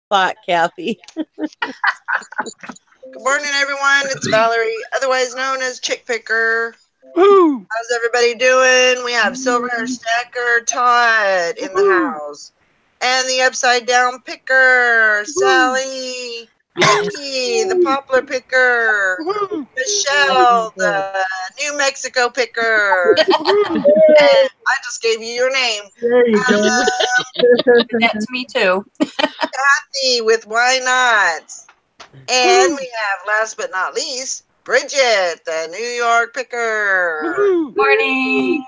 thought, Kathy. Good morning, everyone. It's Valerie, otherwise known as Chick Picker. Woo! How's everybody doing? We have Silver Hair Stacker Todd in the house. And the Upside Down Picker, Sally. Nikki, the Poplar Picker. Michelle, the New Mexico Picker. And I just gave you your name. There you go. That's me too. Kathy with Why Not? And we have, last but not least, Bridget, the New York Picker. Morning.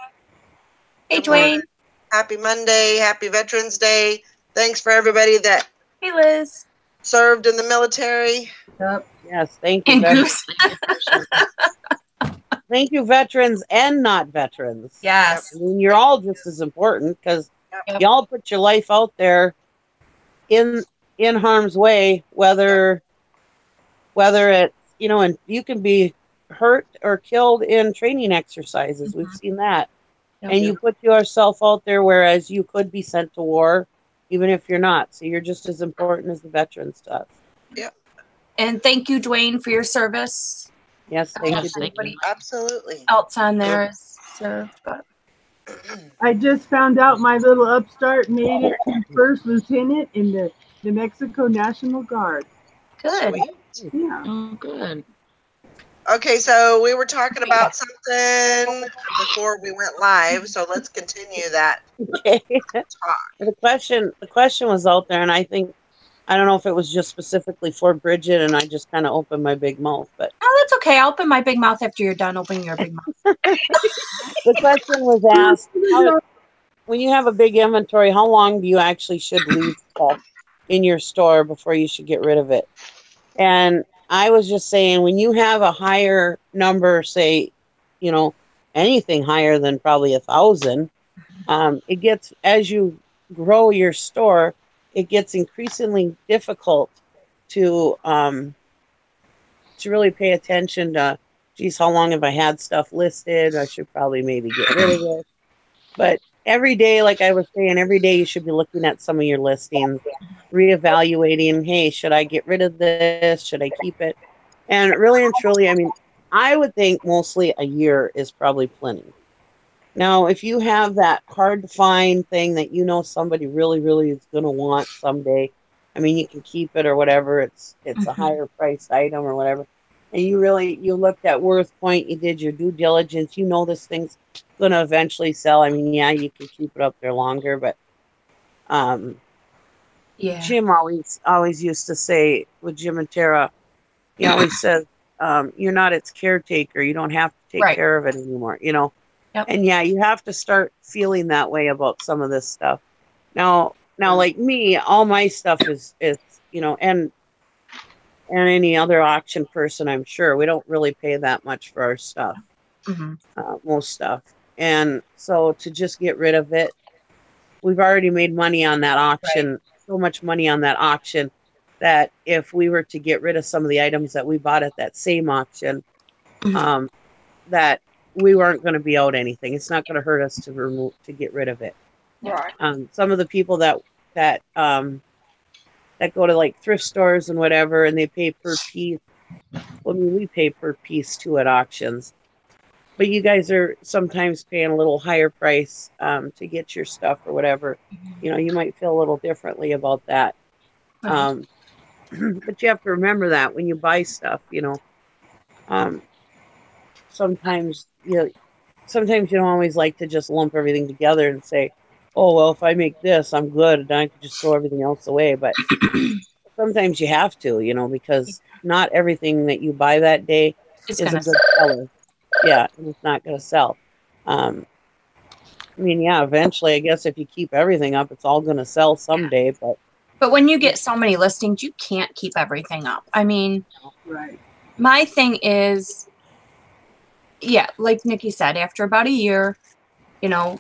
Hey, Good morning. Dwayne. Happy Monday. Happy Veterans Day. Thanks for everybody that Hey, Liz. served in the military. Yep. Yes, thank you, And veterans. Goose. Thank you, veterans and not veterans. Yes. I mean, you're all just as important because Yep. y'all put your life out there in harm's way, whether it's, and you can be hurt or killed in training exercises. We've seen that. Yep. And you put yourself out there, whereas you could be sent to war, even if you're not. So you're just as important as the veterans to us. Yep. And thank you, Dwayne, for your service. Yes, thank you. Everybody Absolutely. else on there is served, but I just found out my little upstart made it to first lieutenant in the New Mexico National Guard. good. Sweet. Yeah. Oh, good. Okay, so we were talking about something before we went live, so let's continue that Okay. talk. The question was out there, and I don't know if it was just specifically for Bridget, and I just kind of opened my big mouth, but Oh, that's okay. I'll open my big mouth after you're done opening your big mouth. the question was asked, when you have a big inventory, how long do you actually should leave stuff in your store before you should get rid of it? And I was just saying, when you have a higher number, say, anything higher than probably 1,000, it gets, as you grow your store, it gets increasingly difficult to really pay attention to, geez, how long have I had stuff listed? I should probably maybe get rid of it. But every day, like I was saying, every day you should be looking at some of your listings, reevaluating, hey, should I get rid of this? Should I keep it? And really and truly, I mean, I would think mostly a year is probably plenty. Now, if you have that hard to find thing that somebody really, really is going to want someday, I mean, you can keep it or whatever. It's a higher priced item or whatever. And you looked at Worth Point, you did your due diligence, this thing's going to eventually sell. I mean, yeah, you can keep it up there longer, but Yeah. Jim always used to say with Jim and Tara, he always says, you're not its caretaker. You don't have to take care of it anymore, Yep. And yeah, you have to start feeling that way about some of this stuff. Now, like me, all my stuff is and any other auction person, I'm sure we don't really pay that much for our stuff, most stuff. And so to just get rid of it, we've already made money on that auction, so much money on that auction that if we were to get rid of some of the items that we bought at that same auction, that we weren't going to be out anything. It's not going to hurt us to get rid of it. Right. Some of the people that go to like thrift stores and whatever, and they pay per piece. Well, I mean, we pay per piece too at auctions, but you guys are sometimes paying a little higher price to get your stuff or whatever. You might feel a little differently about that. But you have to remember that when you buy stuff, sometimes you don't always like to just lump everything together and say, oh, well, if I make this, I'm good, and I can just throw everything else away. But sometimes you have to, because not everything that you buy that day is a good seller. Yeah, and it's not going to sell. I mean, yeah, eventually, I guess if you keep everything up, it's all going to sell someday. But when you get so many listings, you can't keep everything up. I mean, my thing is, yeah, like Nikki said, after about a year,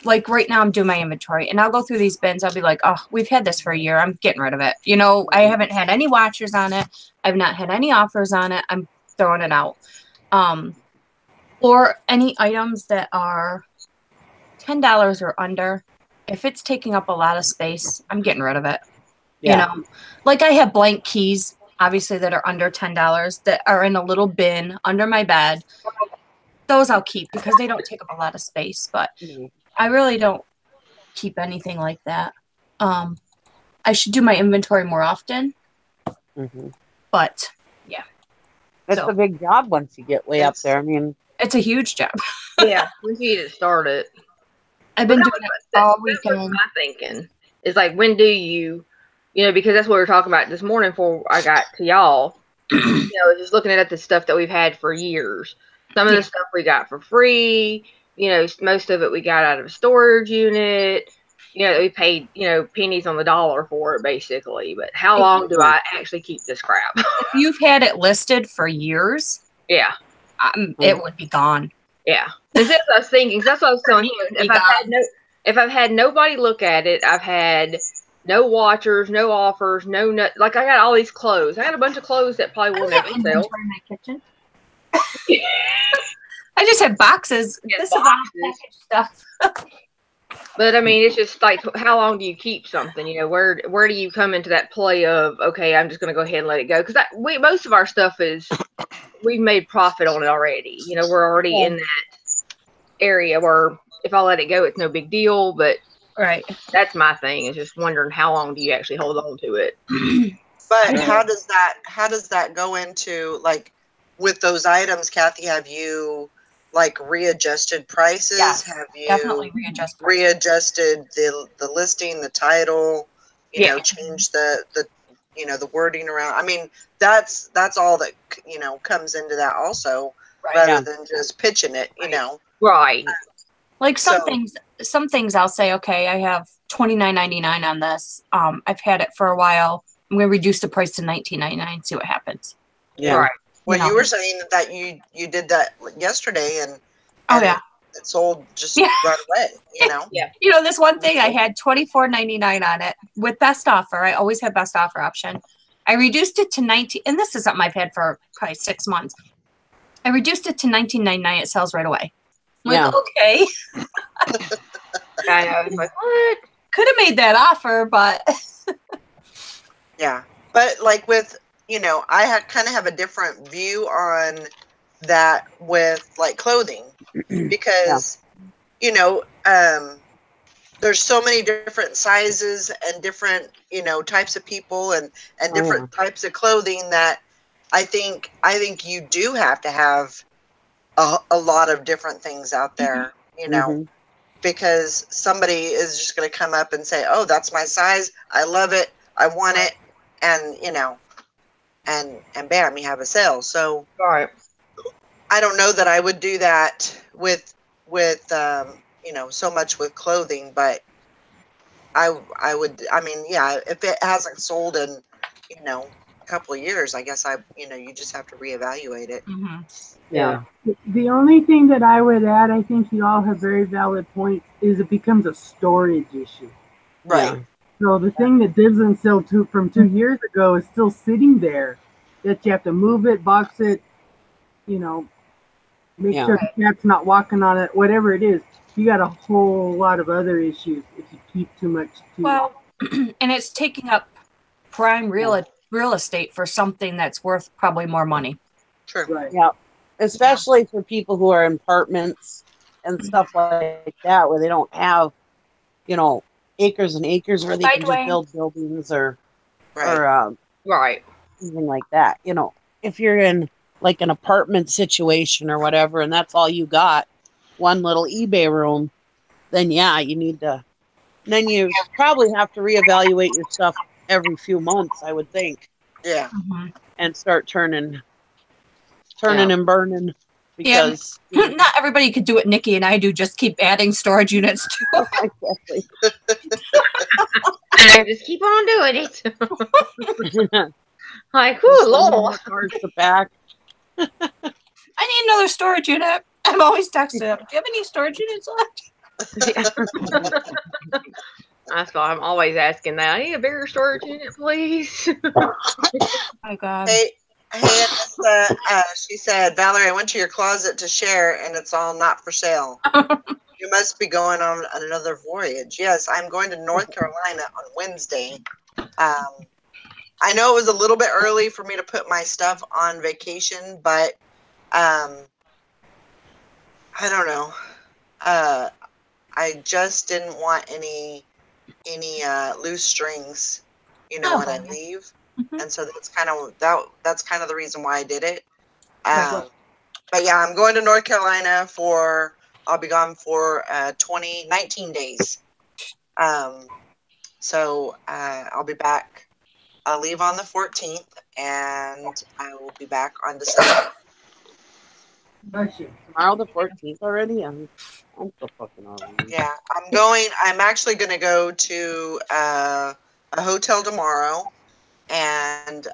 like right now I'm doing my inventory and I'll go through these bins. I'll be like, oh, we've had this for a year. I'm getting rid of it. I haven't had any watchers on it. I've not had any offers on it. I'm throwing it out. Or any items that are $10 or under. If it's taking up a lot of space, I'm getting rid of it. You know, like I have blank keys, obviously, that are under $10 that are in a little bin under my bed. Those I'll keep because they don't take up a lot of space, but I really don't keep anything like that. I should do my inventory more often, but yeah. It's a big job once you get way up there. I mean, it's a huge job. Yeah, once you get started. I've been doing it all weekend. That's what my thinking. It's like, when do you, because that's what we were talking about this morning before I got to y'all. Just looking at the stuff that we've had for years. Some of the stuff we got for free. Most of it we got out of a storage unit. We paid, pennies on the dollar for it, basically. But how long do I actually keep this crap? If you've had it listed for years, yeah, it would be gone. Yeah, that's what I was thinking. That's what I was telling you. If I've had nobody look at it, I've had no watchers, no offers, like I got all these clothes. I got a bunch of clothes that probably will never sell. In my kitchen. I just have boxes. This is all packaged stuff. But I mean, it's just like, how long do you keep something? Where do you come into that play of, okay, I'm just going to go ahead and let it go? Because most of our stuff we've made profit on it already. We're already in that area where if I let it go, it's no big deal. But that's my thing, is just wondering, how long do you actually hold on to it? But how does that go into, like, with those items, Kathy? Have you like readjusted prices? Yes, have you definitely readjusted the listing, the title? Change the the wording around. I mean, that's all that comes into that also, rather than just pitching it. Right. Like some things I'll say, okay, I have $29.99 on this. I've had it for a while. I'm going to reduce the price to $19.99. See what happens. Yeah. Right. Well, you were saying that you did that yesterday, and it sold just right away. Yeah. This one thing, I had $24.99 on it with best offer. I always have best offer option. I reduced it to $19, and this is something I've had for probably 6 months. I reduced it to $19.99. It sells right away. I'm like, okay. I was like, what? Could have made that offer, but yeah. But like with I kind of have a different view on that with like clothing, because there's so many different sizes and different types of people and different types of clothing that I think you do have to have a lot of different things out there, because somebody is just going to come up and say, oh, that's my size, I love it, I want it, and and bam, you have a sale. So I don't know that I would do that with so much with clothing, but I would, I mean, yeah, if it hasn't sold in a couple of years, I guess you just have to reevaluate it. Yeah. The only thing that I would add, I think you all have very valid points, is it becomes a storage issue. Right. So the thing that doesn't sell from 2 years ago is still sitting there, that you have to move it, box it, make sure the cat's not walking on it, whatever it is. You got a whole lot of other issues if you keep too much too long. And it's taking up prime real estate for something that's worth probably more money. True. Right. Yeah. Especially for people who are in apartments and stuff like that, where they don't have, acres and acres where they can just build buildings or something like that. If you're in like an apartment situation or whatever, and that's all you got, one little eBay room, then you need to. Then you probably have to reevaluate your stuff every few months, I would think. Yeah. And start turning and burning. Because not everybody could do what Nikki and I do, just keep adding storage units to exactly. And I just keep on doing it. Like, Lord. The back. I need another storage unit. I'm always texting them. Do you have any storage units left? That's why I'm always asking that. I need a bigger storage unit, please. Oh my God. Hey, she said, Valerie, I went to your closet to share, and it's all not for sale. You must be going on another voyage. Yes, I'm going to North Carolina on Wednesday. I know it was a little bit early for me to put my stuff on vacation, but I don't know. I just didn't want any loose strings, when I leave, and so that's kind of the reason why I did it. But yeah, I'm going to North Carolina I'll be gone for 19 days. So I'll be back. I'll leave on the 14th, and I will be back on December. Tomorrow the 14th already? I'm so fucking already. Yeah, I'm actually going to go to a hotel tomorrow and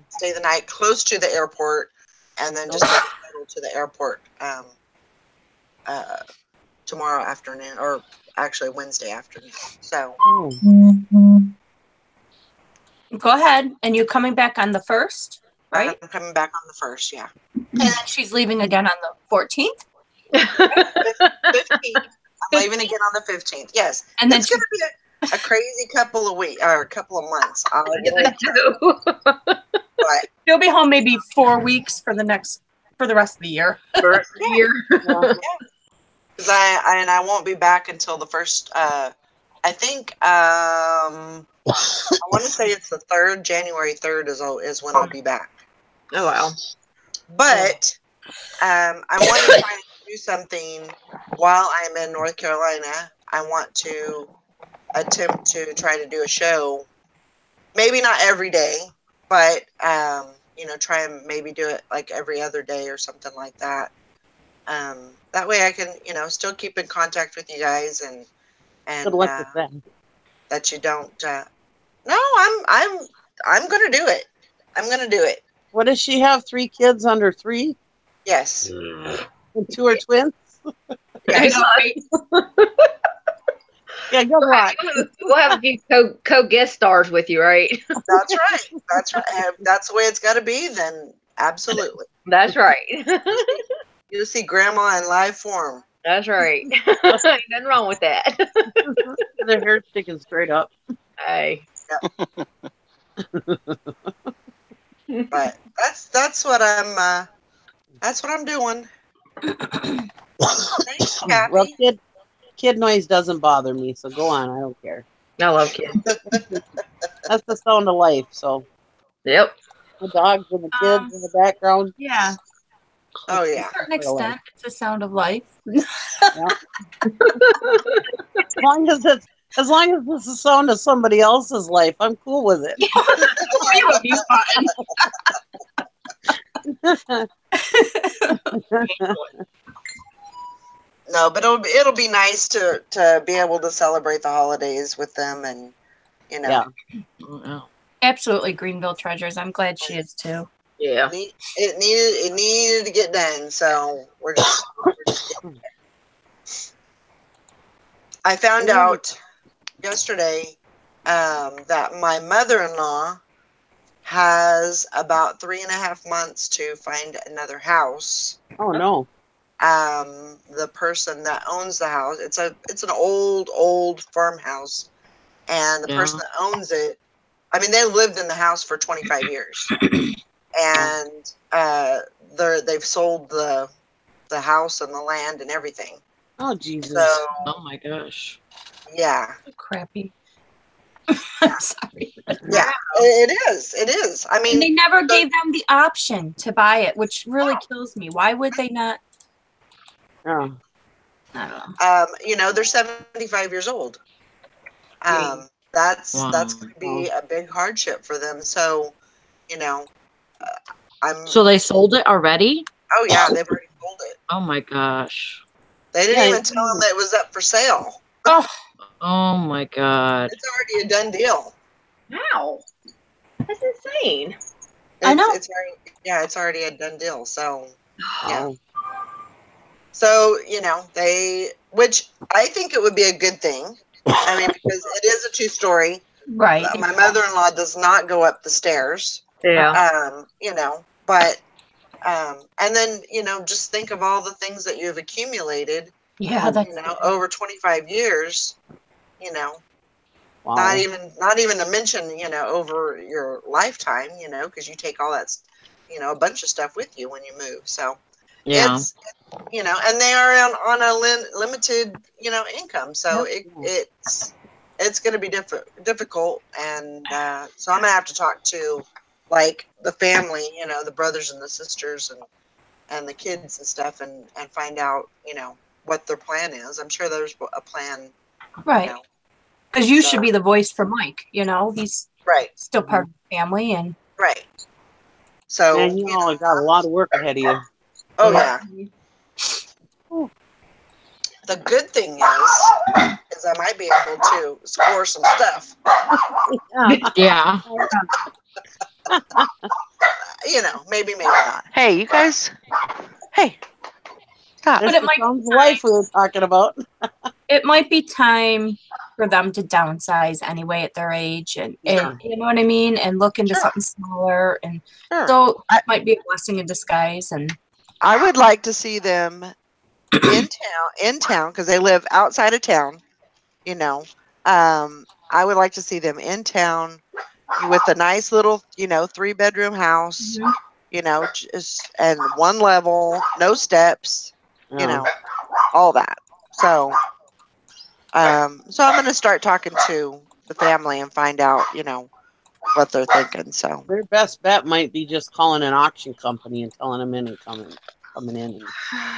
stay the night close to the airport, and then just take a shuttle to the airport tomorrow afternoon, or actually Wednesday afternoon. So go ahead. And you're coming back on the 1st, right? I'm coming back on the 1st, yeah. And then she's leaving again on the 14th? 15th. I'm leaving again on the 15th, yes. And then it's going to be a crazy couple of weeks, or a couple of months. But you'll be home maybe 4 weeks for the rest of the year. For the rest of the year. Because I won't be back until the first. I think I want to say it's the 3rd. January 3rd is when I'll be back. Oh wow! But I want to try and do something while I'm in North Carolina. I want to attempt to try to do a show. Maybe not every day, but try and maybe do it like every other day or something like that. That way I can, still keep in contact with you guys and Good luck with that. That you don't. No, I'm gonna do it. I'm gonna do it. What does she have? 3 kids under 3? Yes. And 2 are twins. Yes. Yeah, good luck. We'll have a few co-guest stars with you, right? That's right. That's right. If that's the way it's got to be, then absolutely. That's right. You'll see Grandma in live form. That's right. Nothing wrong with that. The hair sticking straight up. Hey. Yep. But that's what I'm doing. Thanks, Kathy. Well, kid noise doesn't bother me, so go on. I don't care. I love kids. That's the sound of life. So. Yep. The dogs and the kids in the background. Yeah. Oh yeah. To a certain extent, it's the sound of life. Yeah. As long as it's the sound of somebody else's life, I'm cool with it. It would be fun. No, but it'll be nice to be able to celebrate the holidays with them, and Yeah. Absolutely, Greenville treasures. I'm glad she is too. Yeah. It needed to get done, so we're just getting it. I found out yesterday that my mother-in-law has about 3.5 months to find another house. Oh no. The person that owns the house, it's an old farmhouse, and the person that owns it, I mean, they lived in the house for 25 years, and they've sold the house and the land and everything. Oh Jesus. So, oh my gosh. Yeah. Crappy. I'm sorry. Yeah, it is. I mean, and they never gave them the option to buy it, which really kills me. Why would they not? Oh. I don't know. They're 75 years old. That's going to be a big hardship for them. So, So they sold it already? Oh yeah, they've already sold it. Oh my gosh. They didn't even tell them that it was up for sale. Oh my God. It's already a done deal. Wow. That's insane. I know. It's already a done deal. So, yeah. So, which I think it would be a good thing. I mean, because it is a 2-story. Right. My mother-in-law does not go up the stairs. Yeah. But, and then, just think of all the things that you've accumulated. Yeah. Over 25 years, Well, Wow. Not even to mention, over your lifetime, because you take all that, a bunch of stuff with you when you move. So Yeah. it's, and they are on a limited, income. So it's going to be difficult. And so I'm going to have to talk to like the family, the brothers and the sisters and the kids and stuff and find out, what their plan is. I'm sure there's a plan. Right. Because you should be the voice for Mike, he's right. still part of the family and right. So and you all got a lot of work ahead of you. Oh yeah. The good thing is I might be able to score some stuff. Yeah. Maybe not. Hey, you guys. Hey. Stop. This sounds the life we were talking about. It might be time for them to downsize anyway at their age, and you know what I mean, and look into something smaller, and so it might be a blessing in disguise. And I would like to see them in town because they live outside of town. I would like to see them in town with a nice little, 3-bedroom house. Just and one level, no steps. All that. So I'm going to start talking to the family and find out, what they're thinking. So their best bet might be just calling an auction company and telling them in and coming in.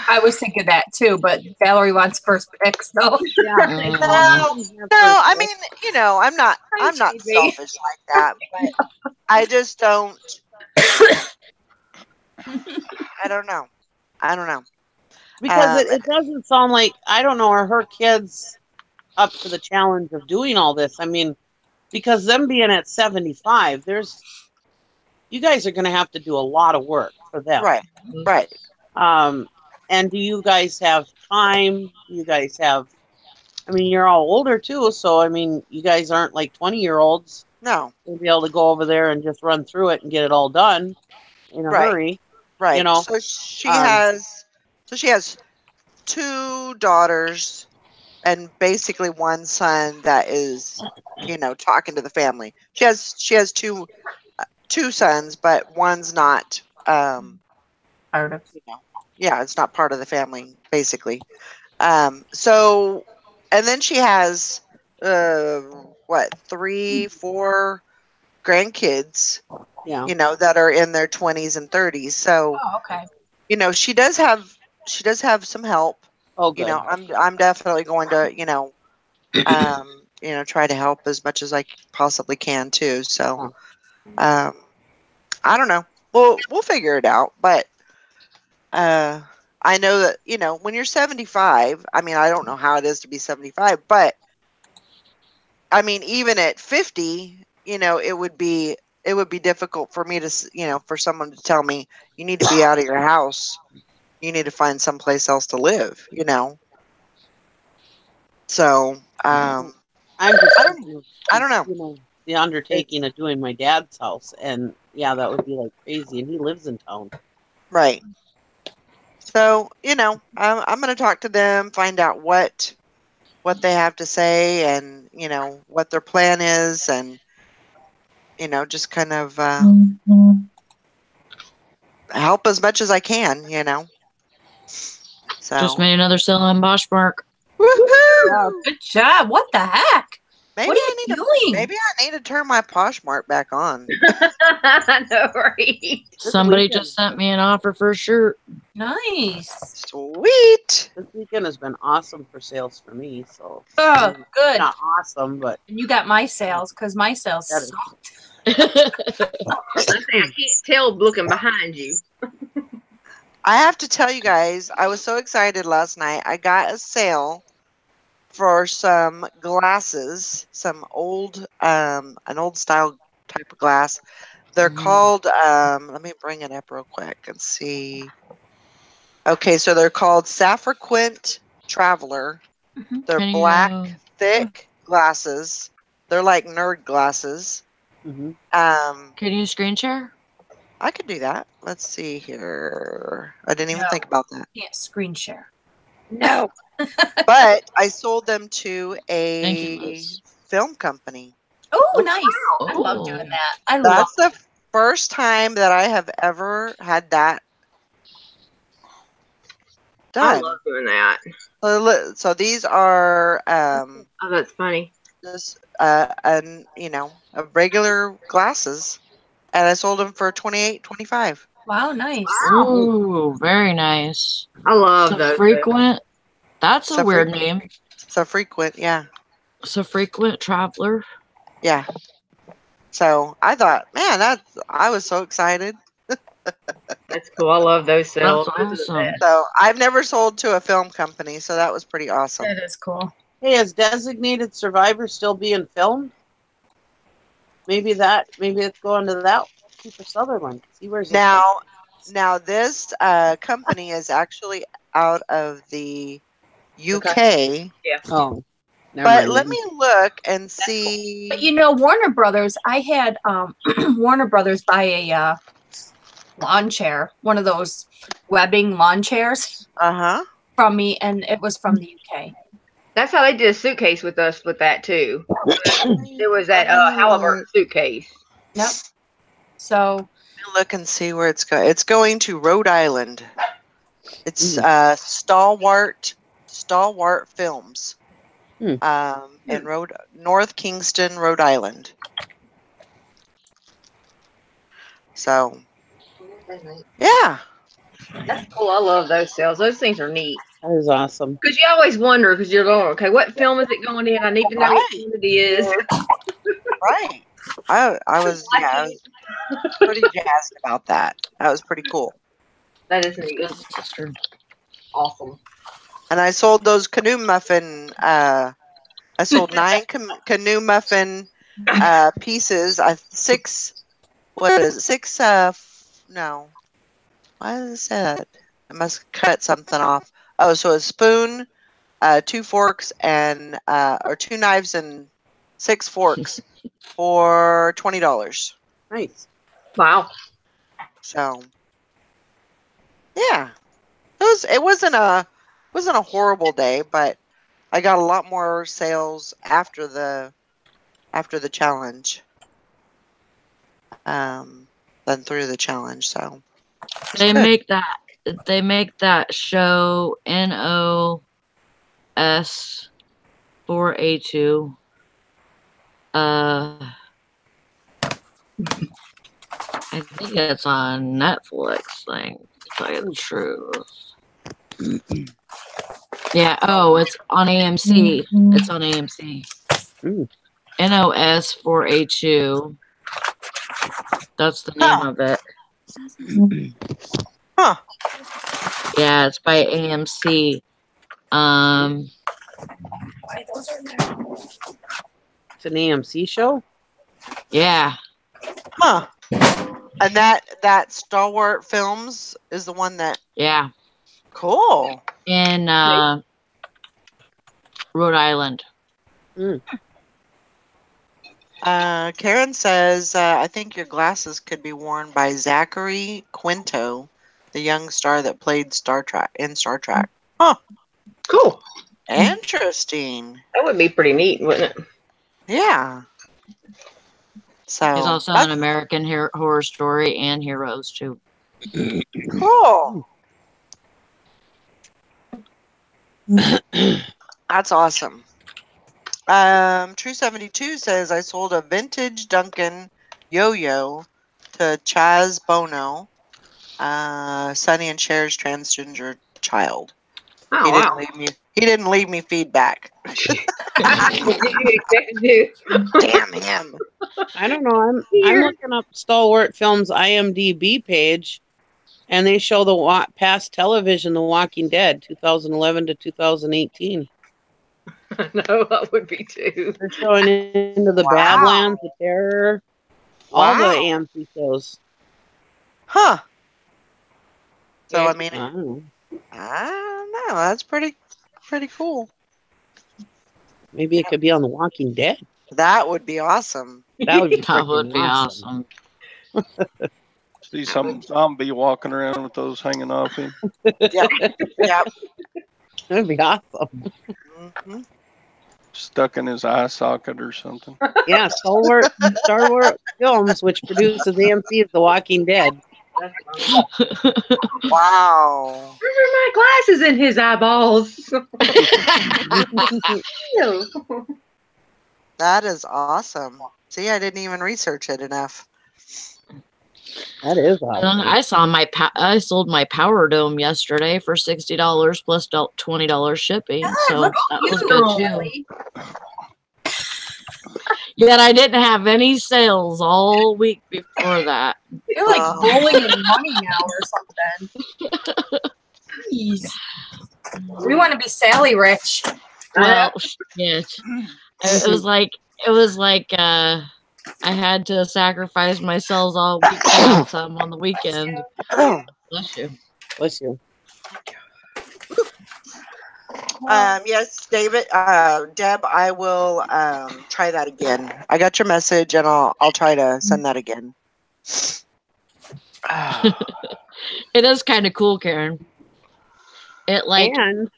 I was thinking that too, but Valerie wants first pick, so no, I mean, I'm not selfish like that, but I just don't. I don't know. Because it doesn't sound like, I don't know, are her kids up to the challenge of doing all this? I mean, because them being at 75, you guys are going to have to do a lot of work for them. Right. And do you guys have time? You guys have, I mean, you're all older too, so I mean, you guys aren't like 20-year-olds. No. You'll be able to go over there and just run through it and get it all done in a hurry. Right. So she has 2 daughters and basically one son that is, talking to the family. She has two sons, but one's not part of. It's not part of the family basically. So and then she has 3, 4 grandkids. That are in their 20s and 30s. So okay. She does have some help. Oh, good. I'm definitely going to, try to help as much as I possibly can too. So, I don't know. We'll figure it out. But I know that when you're 75, I mean, I don't know how it is to be 75, but I mean, even at 50, it would be difficult for me to, for someone to tell me you need to be out of your house. You need to find someplace else to live, So, I'm just I don't know. The undertaking of doing my dad's house, and that would be like crazy, and he lives in town. Right. So, I'm going to talk to them, find out what they have to say and, what their plan is and, just kind of help as much as I can, So just made another sale on Poshmark. Woohoo! Good job. What the heck? Maybe what are you doing? Maybe I need to turn my Poshmark back on. I know, right? Somebody just sent me an offer for a shirt. Nice. Sweet. This weekend has been awesome for sales for me. So good. Not awesome, but and you got my sales because my sales sucked. I can't tell looking behind you. I have to tell you guys, I was so excited last night. I got a sale for some glasses, some old, an old style type of glass. They're called, let me bring it up real quick and see. Okay, so they're called Saffrequent Traveler. They're black, thick glasses. They're like nerd glasses. Can you screen share? I could do that. Let's see here. I didn't even think about that. Can't screen share. No. But I sold them to a film company. Oh, nice. I love doing that. That's the first time that I have ever had that done. I love doing that. So these are Oh, that's funny. just and regular glasses, and I sold them for $28.25. Wow, nice. Ooh, very nice. I love those. Frequent. That's a weird name. So frequent, yeah. So frequent traveler. Yeah. So I thought, man, I was so excited. That's cool. I love those sales. That's awesome. So I've never sold to a film company, so that was pretty awesome. That is cool. Hey, is Designated Survivor still being filmed? Maybe it's going to that Kiefer Sutherland. See where's now this company is actually out of the UK. Yeah. Oh. But let me look and see. But Warner Brothers, I had Warner Brothers buy a lawn chair, one of those webbing lawn chairs from me, and it was from the UK. That's how they did a suitcase with us with that too. It was that Halliburton suitcase. Yep. So let me look and see where it's going. It's going to Rhode Island. It's Stalwart Films. In North Kingston, Rhode Island. So, yeah. That's cool. I love those sales. Those things are neat. That is awesome. Because you always wonder, because you're going, okay, what film is it going in? I need to know what film it is. Right. I was pretty jazzed about that. That was pretty cool. That is neat. That's true. Awesome. And I sold those canoe muffin. I sold 9 canoe muffin pieces. 6. What is it? 6? No. Why does it say that? I must cut something off. Oh, so a spoon, 2 forks, and or 2 knives and 6 forks for $20. Nice. Wow. So, yeah, it wasn't a horrible day, but I got a lot more sales after the challenge than through the challenge. So they make that show NOS 4A2. I think it's on Netflix thing, to tell you the truth. Yeah, it's on AMC. It's on AMC. NOS 4A2. That's the name of it. Huh. Yeah, it's by AMC. It's an AMC show? Yeah. Huh. And that Stalwart Films is the one that. Yeah. Cool. In Rhode Island. Karen says, I think your glasses could be worn by Zachary Quinto, the young star that played Star Trek. Huh. Cool. Interesting. That would be pretty neat, wouldn't it? Yeah. So he's also an American Horror Story and Heroes too. Cool. That's awesome. True 72 says I sold a vintage Duncan yo-yo to Chaz Bono, Sonny and Cher's transgender child. Oh, He didn't leave me feedback. Damn him. I don't know. I'm looking up Stalwart Films IMDb page, and they show the past television, The Walking Dead, 2011 to 2018. No, that would be too. They're showing Into the Badlands, The Terror, all the AMC shows. Huh. So I mean, I don't know. That's pretty cool. Maybe it could be on The Walking Dead. That would be awesome. That would be awesome. See some zombie walking around with those hanging off him. Yep. That'd be awesome. Mm-hmm. stuck in his eye socket or something. Yeah, Star Wars Films, which produces AMC's The Walking Dead. That's funny. Wow. Where are my glasses in his eyeballs? Ew. That is awesome. See, I didn't even research it enough. That is awesome. I sold my Power Dome yesterday for $60 plus $20 shipping. God, So look that at was you, good too. Ellie. Yet I didn't have any sales all week before that. You're like rolling in money now or something. Jeez. We want to be Sally rich. Well, shit. It was like I had to sacrifice my sales all week to get some on the weekend. Bless you. Bless you. Yes, David, Deb, I will try that again. I got your message, and I'll try to send that again. It is kind of cool, Karen. It like And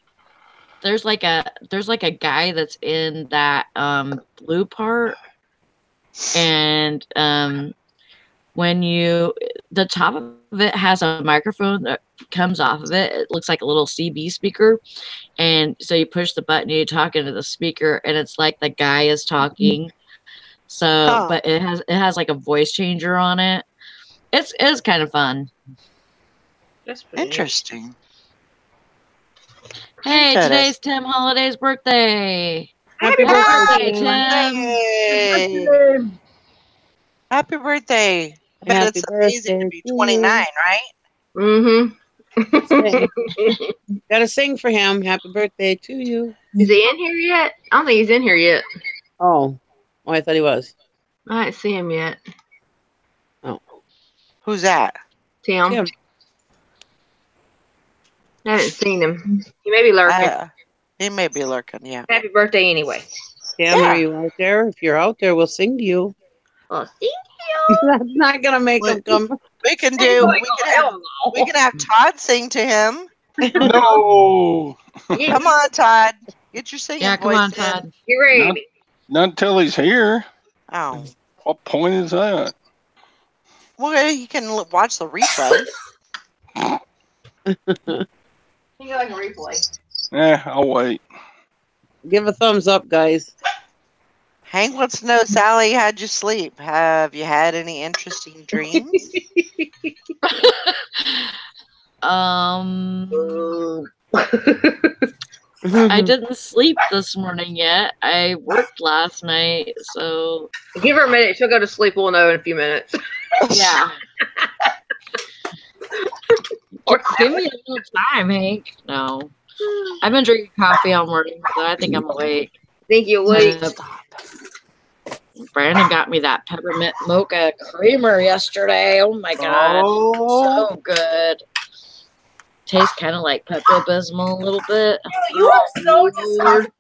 there's like a guy that's in that blue part, and when the top of it has a microphone that comes off of it. It looks like a little CB speaker, and so you push the button, you talk into the speaker, and it's like the guy is talking. So, but it has like a voice changer on it. It's kind of fun. That's pretty Interesting. Hey, today's Tim Holiday's birthday. Happy birthday, Tim. Yay. Happy birthday. I bet Happy it's amazing to birthday be to 29, you. right? Gotta sing for him. Happy birthday to you. Is he in here yet? I don't think he's in here yet. Oh, I thought he was. I didn't see him yet. Oh, who's that? Tim. Tim. I haven't seen him. He may be lurking. He may be lurking, yeah. Happy birthday anyway. Tim, are you out there? If you're out there, we'll sing to you. Well, thank you. That's not gonna make him come. We can have Todd sing to him. No. Come on, Todd. Get your singing Yeah, come voice on, in. Todd. Get ready. Not until he's here. Oh. What point is that? Well, you can watch the replay. You like a replay. I'll wait. Give a thumbs up, guys. Hank wants to know, Sally, how'd you sleep? Have you had any interesting dreams? I didn't sleep this morning yet. I worked last night, so give her a minute. She'll go to sleep. We'll know in a few minutes. Yeah. Give me a little time, Hank. No. I've been drinking coffee all morning, so I think I'm awake. Think you're awake? Brandon got me that peppermint mocha creamer yesterday. Oh my god. So good. Tastes kind of like Pepto-Bismol a little bit. You are so disgusting.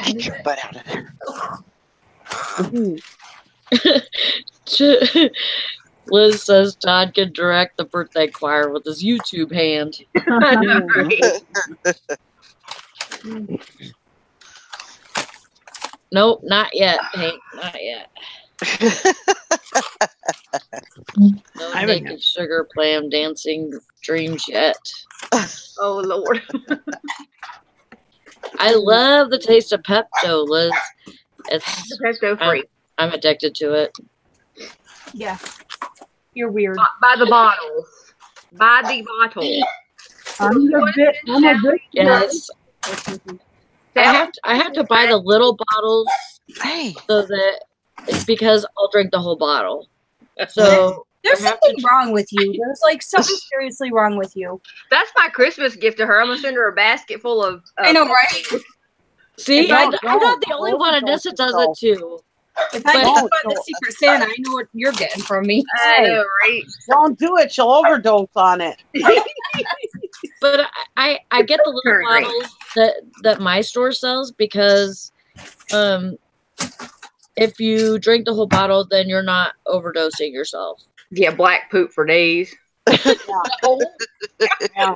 Get your butt out of there. Liz says Todd can direct the birthday choir with his YouTube hand. Nope, not yet, Hank. Not yet. No naked sugar plum dancing dreams yet. Oh Lord. I love the taste of Pepto, Liz. It's Pepto free. I'm addicted to it. Yeah. You're weird. By the bottles. By the bottle. I'm a bit. Yes. I have to buy the little bottles so that because I'll drink the whole bottle. So there's something wrong with you. There's like something seriously wrong with you. That's my Christmas gift to her. I'm gonna send her a basket full of. I know, right? See, I'm not the only one, and Nessa does it too. If I can find the Secret Santa, I know what you're getting from me. I know, right? Don't do it. She'll overdose on it. But I get the little bottles that my store sells because if you drink the whole bottle, then you're not overdosing yourself. Yeah, black poop for days. No. Yeah.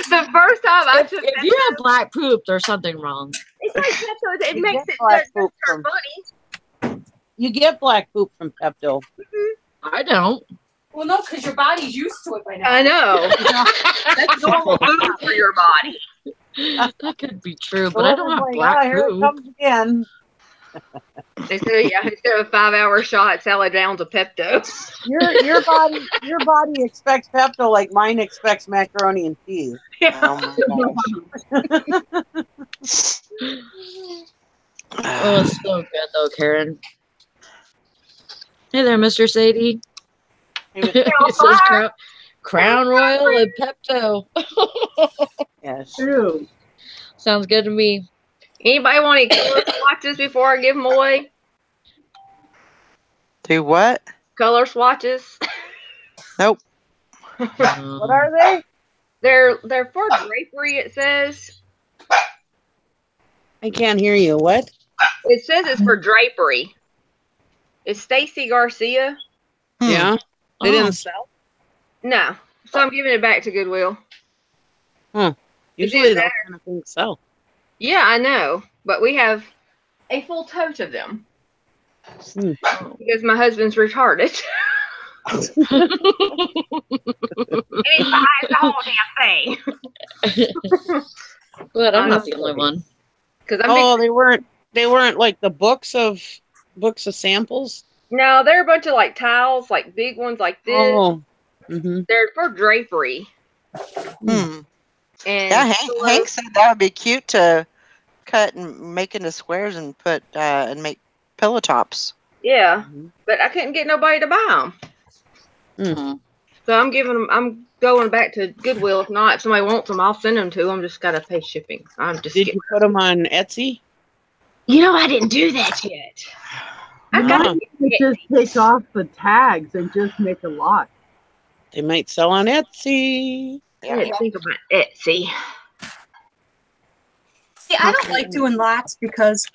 The first time I took If you have black poop, there's something wrong. it's like Pepto. It You makes get it black does poop turn from- funny. You get black poop from Pepto. I don't. Well, no, because your body's used to it by now. I know. That's normal food for your body. That could be true, but I don't have Like, black here it poop. comes again. Instead of a 5-hour shot, salad down to Pepto. Your body expects Pepto like mine expects macaroni and cheese. Yeah. Oh my gosh. Oh, it's so good though, Karen. Hey there, Mr. Sadie. He was- It says Crown Royal and Pepto. yes. True. Sounds good to me. Anybody want any color swatches before I give them away? Do what? Color swatches. Nope. What are they? They're for drapery. It says. I can't hear you. What? It says it's for drapery. It's Stacy Garcia. Yeah. They Oh. didn't sell? No, so I'm giving it back to Goodwill. Usually those that. kind of things sell. Yeah, I know, but we have a full tote of them Hmm. because my husband's retarded. And he buys the whole damn thing. But I'm not the only one. Because I'm Oh, they weren't like the books of samples? no, they're a bunch of like tiles, like big ones like this. Oh. Mm-hmm. They're for drapery. Hmm. And Yeah, Hank said that would be cute to cut and make into squares and put and make pillow tops. yeah, Mm-hmm. but I couldn't get nobody to buy them. Mm-hmm. So I'm going back to Goodwill. If not, if somebody wants them, I'll send them to them. Just gotta pay shipping. I'm just Did kidding. you put them on Etsy? You know, I didn't do that yet. I Huh. got You just take off the tags and just make a lot. They might sell on Etsy. I didn't think about Etsy. See, I don't like doing lots because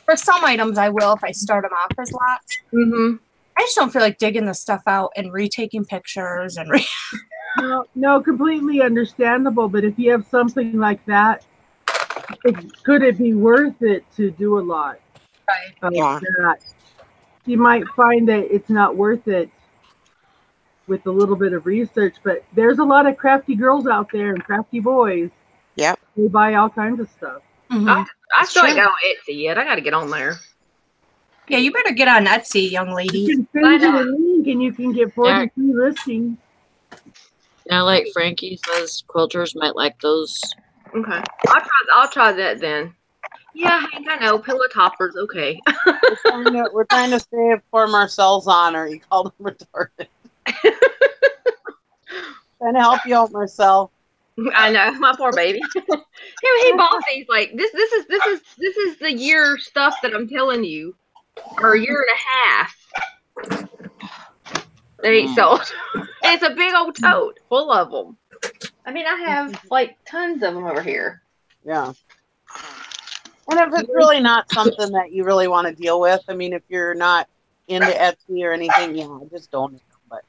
for some items I will if I start them off as lots. Mm-hmm. I just don't feel like digging the stuff out and retaking pictures and No, completely understandable. But if you have something like that, could it be worth it to do a lot of that? You might find that it's not worth it with a little bit of research, but there's a lot of crafty girls out there and crafty boys. Yep. They buy all kinds of stuff. I still ain't got on Etsy yet. I got to get on there. Yeah, you better get on Etsy, young lady. You can send you a link and you can get 43 listings. Yeah, like Frankie says, quilters might like those. Okay, I'll try that then. Yeah, Hank, I know pillow toppers. Okay. We're trying to save poor Marcel's honor. You called him retarded. Trying to help you out, Marcel. I know, my poor baby. he bought these like this is the year stuff that I'm telling you, or a year and a half. They ain't sold. And it's a big old tote full of them. I mean, I have like tons of them over here. Yeah. And if it's really not something that you really want to deal with, I mean, if you're not into Etsy or anything, yeah, just donate them. But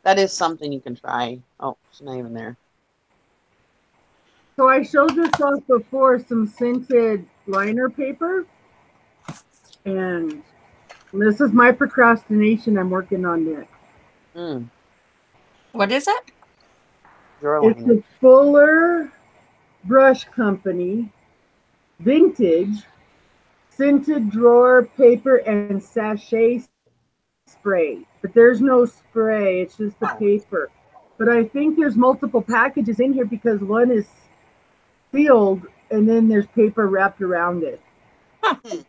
that is something you can try. Oh, it's not even there. So I showed this off before, some scented liner paper. And this is my procrastination I'm working on next. What is it? It's a Fuller Brush Company, vintage, scented drawer paper and sachet spray. But there's no spray, it's just the paper. But I think there's multiple packages in here because one is sealed and then there's paper wrapped around it.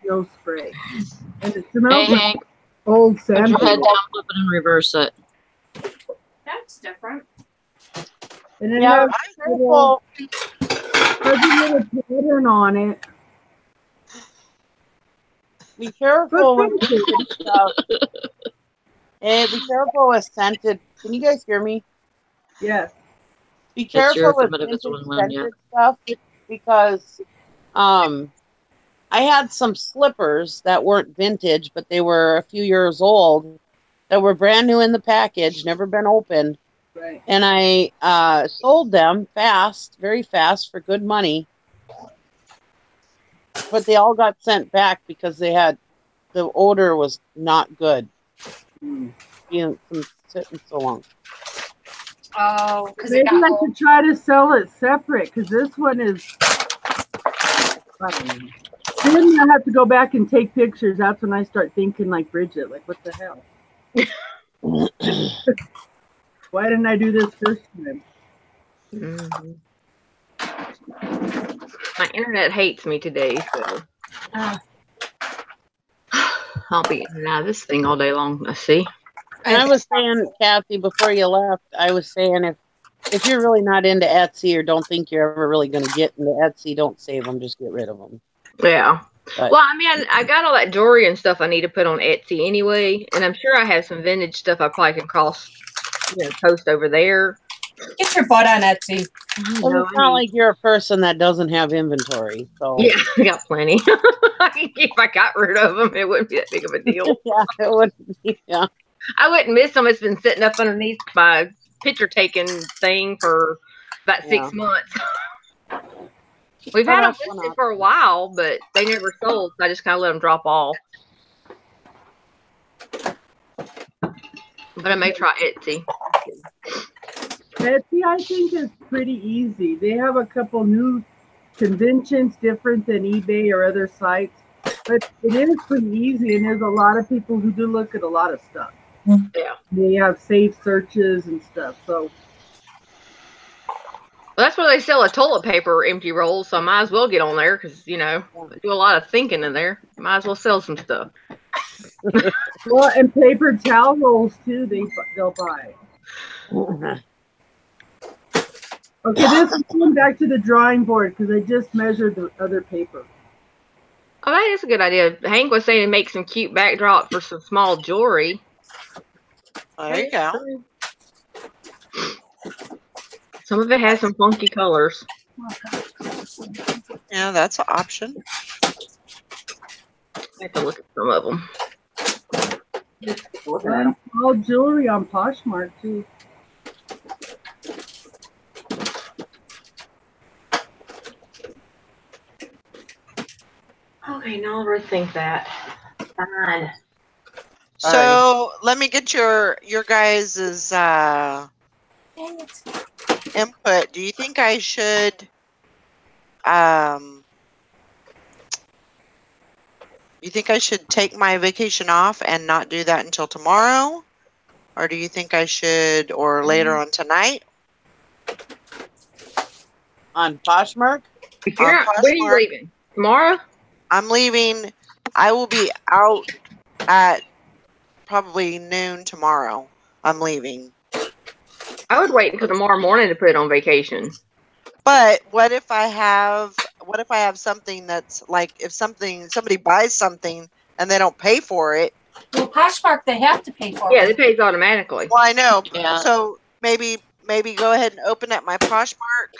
No spray. And it smells Hey, like Hank, old put your head sandpaper. down, flip it, and reverse it. That's different. And it Yeah, has be careful. a little pattern on it. Be careful when you put stuff. Hey, be careful with scented. Can you guys hear me? Yes. Be It's your careful with affirmative, it's vintage one one, yeah. scented stuff because I had some slippers that weren't vintage, but they were a few years old, that were brand new in the package, never been opened. Right. And I sold them fast, very fast, for good money. But they all got sent back because the odor was not good. Being sitting so long. Oh, because maybe I could try to sell it separate, because this one is. I don't know. Then I have to go back and take pictures. That's when I start thinking like Bridget, like what the hell? Why didn't I do this first time? Mm-hmm. My internet hates me today, so I'll be in and out of this thing all day long. Let's see. And I was saying, Kathy, before you left, I was saying if you're really not into Etsy or don't think you're ever really going to get into Etsy, don't save them. Just get rid of them. Yeah. But, well, I mean, I got all that jewelry and stuff I need to put on Etsy anyway, and I'm sure I have some vintage stuff I probably can post over there. Get your butt on Etsy. Well, it's not like you're a person that doesn't have inventory. So yeah, I got plenty. If I got rid of them, it wouldn't be that big of a deal. Yeah, it wouldn't be. Yeah. I wouldn't miss them. It's been sitting up underneath my picture taking thing for about 6 months. We've had them listed for a while, but they never sold, so I just kind of let them drop off. But I may try Etsy. Etsy, I think, is pretty easy. They have a couple new conventions different than eBay or other sites, but it is pretty easy, and there's a lot of people who do look at a lot of stuff. Yeah. They have safe searches and stuff, so. Well, that's where they sell a toilet paper empty rolls, so I might as well get on there because, they do a lot of thinking in there. Might as well sell some stuff. Well, and paper towel rolls, too, they'll buy. Okay, this is going back to the drawing board because I just measured the other paper. Oh, that is a good idea. Hank was saying to make some cute backdrop for some small jewelry. There you go. Some of it has some funky colors. Yeah, that's an option. I have to look at some of them. All jewelry on Poshmark, too. Okay, now I'll rethink that. Fine. So let me get your guys' input. Do you think I should take my vacation off and not do that until tomorrow? Or do you think I should, or later on tonight? On Poshmark? When are you leaving? Tomorrow? I'm leaving. I will be out at probably noon tomorrow. I'm leaving. I would wait until tomorrow morning to put it on vacation. But what if I have something that's like, if somebody buys something and they don't pay for it? Well, Poshmark, they have to pay for it. Yeah, it pays automatically. Well, I know. Yeah. So maybe go ahead and open up my Poshmark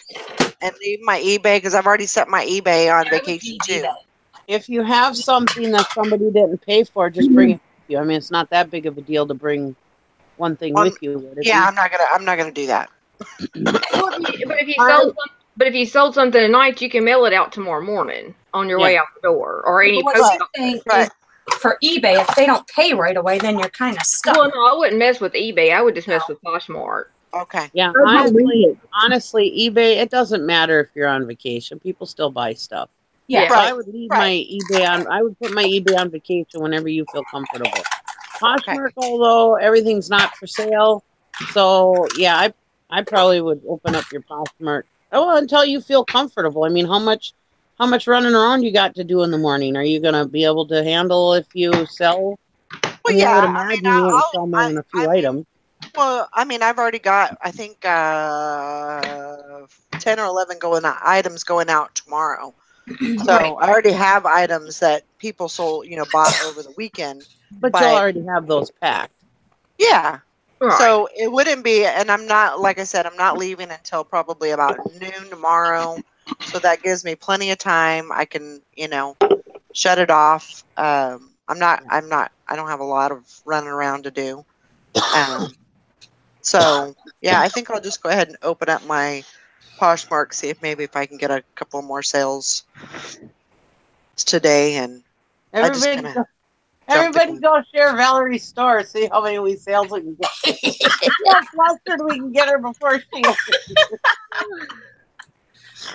and leave my eBay, because I've already set my eBay on vacation too. If you have something that somebody didn't pay for, just bring it with you. I mean, it's not that big of a deal to bring one thing with you. Yeah, I'm not gonna do that. But if you sold something tonight, you can mail it out tomorrow morning on your way out the door, or any post. Is for eBay, if they don't pay right away, then you're kind of stuck. Well, no, I wouldn't mess with eBay. I would just mess with Poshmark. Okay. Yeah, honestly, eBay, it doesn't matter if you're on vacation. People still buy stuff. Yeah. So I would leave my eBay on. I would put my eBay on vacation whenever you feel comfortable. Poshmark, although everything's not for sale, so yeah, I probably would open up your Poshmark. Oh, until you feel comfortable. I mean, how much running around you got to do in the morning? Are you gonna be able to handle if you sell? Well, I would imagine you wouldn't sell more than a few items. Well, I mean, I've already got, I think, 10 or 11 items going out tomorrow. So I already have items that people sold, bought over the weekend. But you'll already have those packed. Yeah. Right. So it wouldn't be, and I'm not, like I said, I'm not leaving until probably about noon tomorrow. So that gives me plenty of time. I can, shut it off. I don't have a lot of running around to do. So yeah, I think I'll just go ahead and open up my Poshmark, see if maybe if I can get a couple more sales today, and I just kind of Everybody go share Valerie's store. See how many sales we can get. How flustered we can get her before she.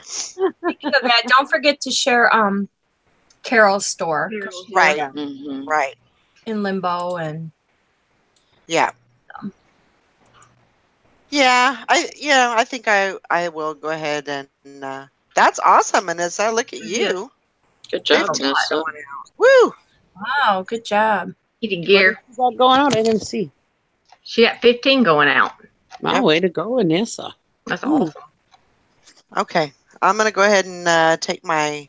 Speaking of that, don't forget to share Carol's store. Right. Mm-hmm. Right. In Limbo and yeah. Yeah, I think I will go ahead and that's awesome, Anissa. Look at you. Good job, 15 Anissa. going out. Woo! Wow, good job. Eating gear. What is that going out? I didn't see. She got 15 going out. Wow, way to go, Anissa. That's awesome. Okay, I'm gonna go ahead and take my.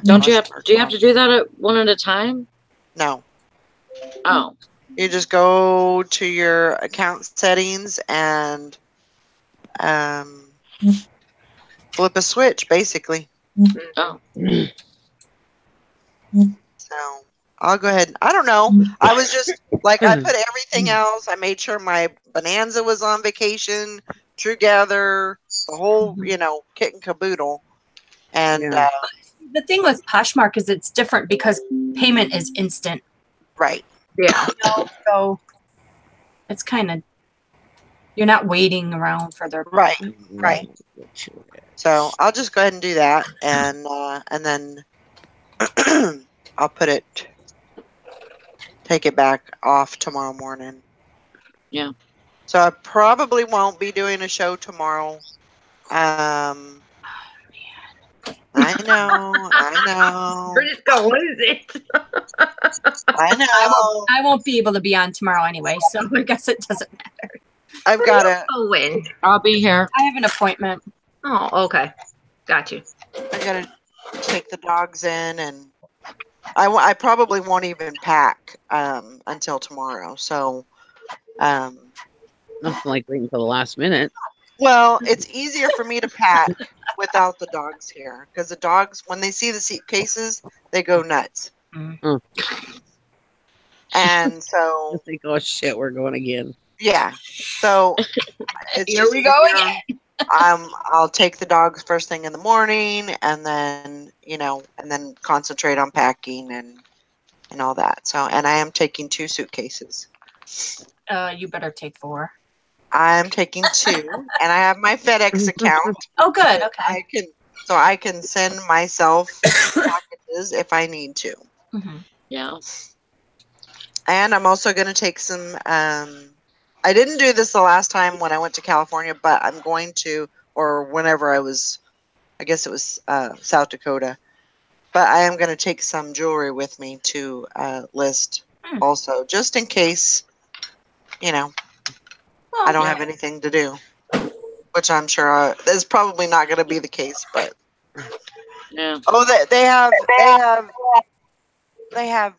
Don't you have? Do you have to do that one at a time? No. Oh. You just go to your account settings and flip a switch, basically. Oh. So I'll go ahead. I don't know. I was just like, I put everything else. I made sure my Bonanza was on vacation, True Gather, the whole, kit and caboodle. And the thing with Poshmark is it's different because payment is instant. Right. Yeah. So it's kind of, you're not waiting around for their right. So I'll just go ahead and do that, and then I'll take it back off tomorrow morning. Yeah. So I probably won't be doing a show tomorrow. I know. Where'd it go? What is it? I know. I won't be able to be on tomorrow anyway, so I guess it doesn't matter. I've got to. When? I'll be here. I have an appointment. Oh, okay. Got you. I got to take the dogs in, and I probably won't even pack until tomorrow. So, nothing like waiting until the last minute. Well, it's easier for me to pack without the dogs here, because the dogs, when they see the suitcases, they go nuts. Mm-hmm. And so they go, oh, shit, we're going again. Yeah. So it's here we go again. I'll take the dogs first thing in the morning, and then and then concentrate on packing and all that. So, and I am taking 2 suitcases. You better take 4. I'm taking 2, and I have my FedEx account. Oh, good. Okay. I can send myself packages if I need to. Mm-hmm. Yeah. And I'm also going to take some. I didn't do this the last time when I went to California, but I'm going to, or whenever I guess it was South Dakota. But I am going to take some jewelry with me to list also, just in case, I don't have anything to do, which I'm sure is probably not going to be the case. But yeah. Oh, they have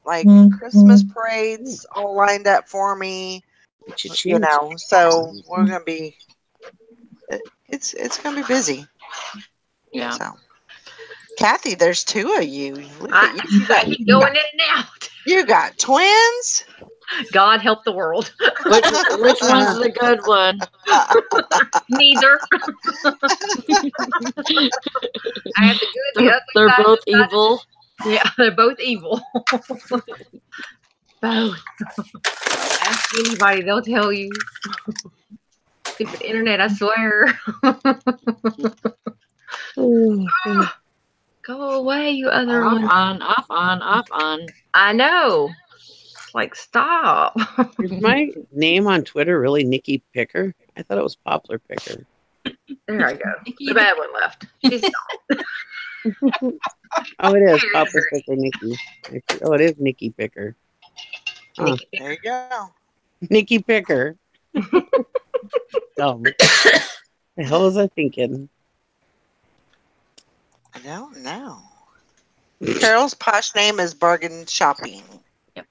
like Christmas parades all lined up for me. So we're gonna be. It's gonna be busy. Yeah. So, Kathy, there's 2 of you. Look at you. You got going in and out. You got twins. God help the world. Which one's the good one? Neither. I have the good. The ugly. They're both evil. Yeah, they're both evil. Both. Ask anybody, they'll tell you. Stupid internet, I swear. Go away, you other off one. Off on. I know. Like, stop. Is my name on Twitter really Nikki Picker? I thought it was Poplar Picker. There I go. The bad one left. She's Oh, it is Poplar Picker Nikki. Oh, it is Nikki Picker. Nikki. There you go. Nikki Picker. Dumb. The hell was I thinking? I don't know. Carol's posh name is Bargain Shopping.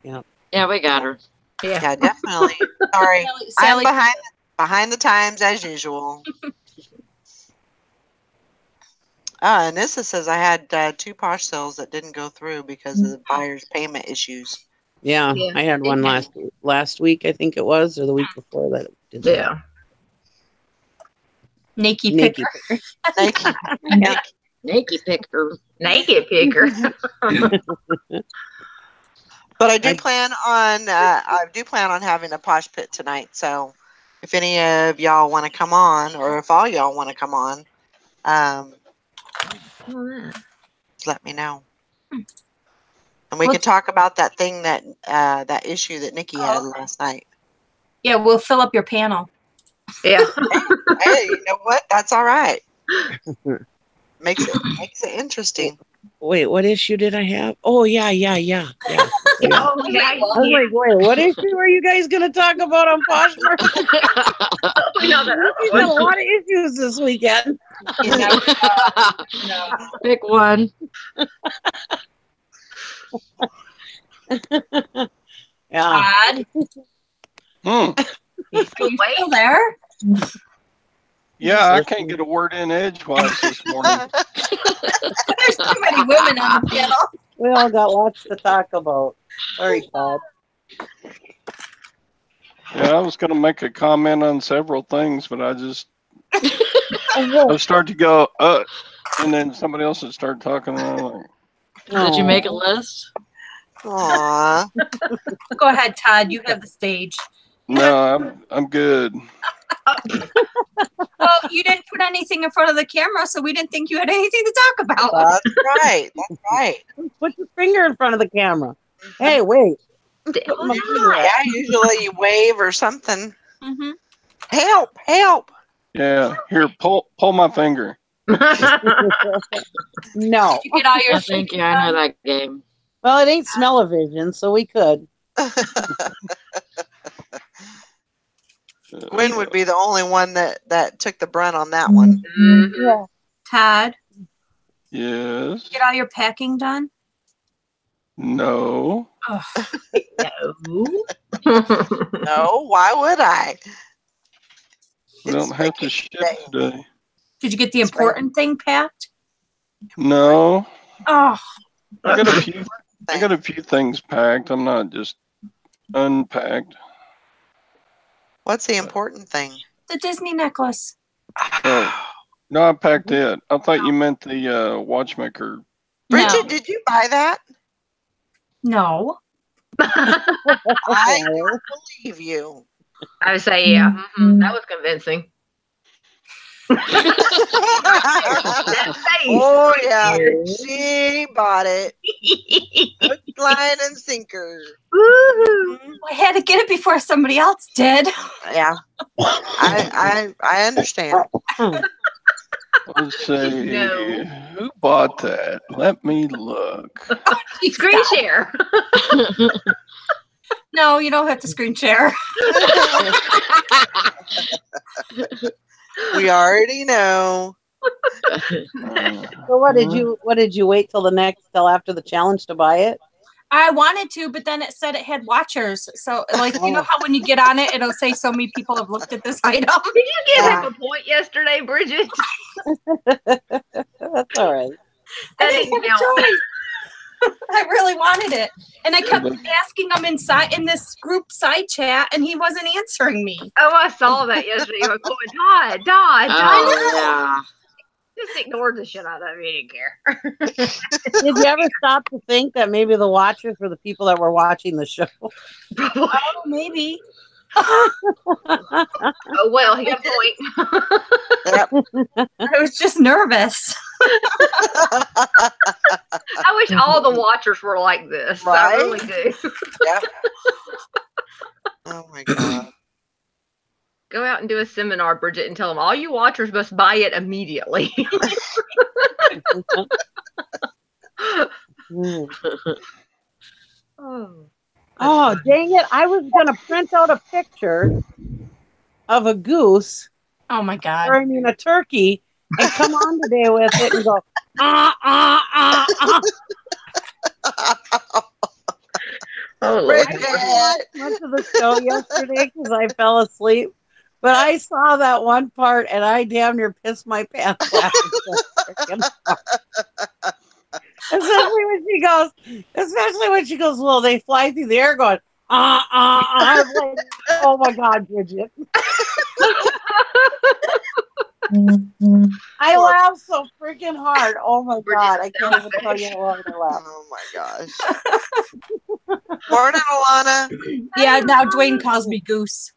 Yep. Yeah, we got her. Yeah, definitely. Sorry, Sally. I'm behind the times as usual. Nissa says I had 2 posh sales that didn't go through because of the buyer's payment issues. Yeah, Yeah. I had one last week, I think it was, or the week before that. Did that. Yeah. Naked Naked picker. Nike. Yeah. Naked picker. Naked picker. But I do plan on having a posh pit tonight. So if any of y'all want to come on, or if all y'all want to come on, let me know. And we can talk about that thing that issue that Nikki had last night. Yeah, we'll fill up your panel. Yeah. Hey, you know what? That's all right. Makes it interesting. Wait, what issue did I have? Oh, yeah. Oh, yeah. I was Yeah. like, wait, what issue are you guys going to talk about on Poshmark? We know that We've got a lot of issues this weekend. Pick one. Yeah. Todd, Hmm. are you still there? Yeah, I can't get a word in edgewise this morning. There's too many women on the panel. We all got lots to talk about. Sorry, Todd. Yeah, I was going to make a comment on several things, but I just Oh, I started to go, and then somebody else would start talking. And I'm like, Did you make a list? Aw. Go ahead, Todd. You have the stage. no, I'm good. Well, you didn't put anything in front of the camera, so we didn't think you had anything to talk about. That's right. That's right. Put your finger in front of the camera. Hey, wait. Yeah, usually you wave or something. Mm-hmm. Help. Yeah, here, pull my finger. No. You get all your I think, yeah, I know that game. Well, it ain't smell-o-vision, so we could. Gwen would be the only one that took the brunt on that one. Yeah. Todd, Yes. get all your packing done? No. Oh, No, why would I? We don't have to ship today. did you get the important thing packed? No. Oh, I got a few things packed. I'm not just unpacked. What's the important thing? the Disney necklace. Oh, no, I packed it. I thought you meant the watchmaker. Bridget, No. did you buy that? No. I don't believe you. I would say, yeah. Mm-hmm. That was convincing. Oh, yeah. She bought it. Hook, line, and sinker. I had to get it before somebody else did. Yeah. I understand. Let's see. No. Who bought that? Let me look. Screen share. No, you don't have to screen share. We already know. So what did you wait till after the challenge to buy it? I wanted to, but then it said it had watchers. So, like, you know how when you get on it, it'll say so many people have looked at this item? Did you give him a point yesterday, Bridget? That's all right. I didn't have a choice. I really wanted it. And I kept asking him in this group side chat, and he wasn't answering me. Oh, I saw that yesterday. He was going, Todd. Yeah. Just ignored the shit out of me. He didn't care. Did you ever stop to think that maybe the watchers were the people that were watching the show? Oh, maybe. Oh, well, he got a point. I was just nervous. I wish all the watchers were like this. Right? I really do. Yep. Oh, my God. Go out and do a seminar, Bridget, and tell them all you watchers must buy it immediately. Oh, dang it. I was going to print out a picture of a goose, Oh, my God. or I mean a turkey, and come on today with it and go, Oh, Lord. Bridget. I went to the show yesterday because I fell asleep. But I saw that one part and I damn near pissed my pants laughing. Especially when she goes, especially when she goes, well, they fly through the air going, I'm like, oh my God, Bridget. I laughed so freaking hard. Oh my God. I can't even tell you how hard I laughed. Oh my gosh. Morning, Alana. Yeah, now Dwayne calls me Goose.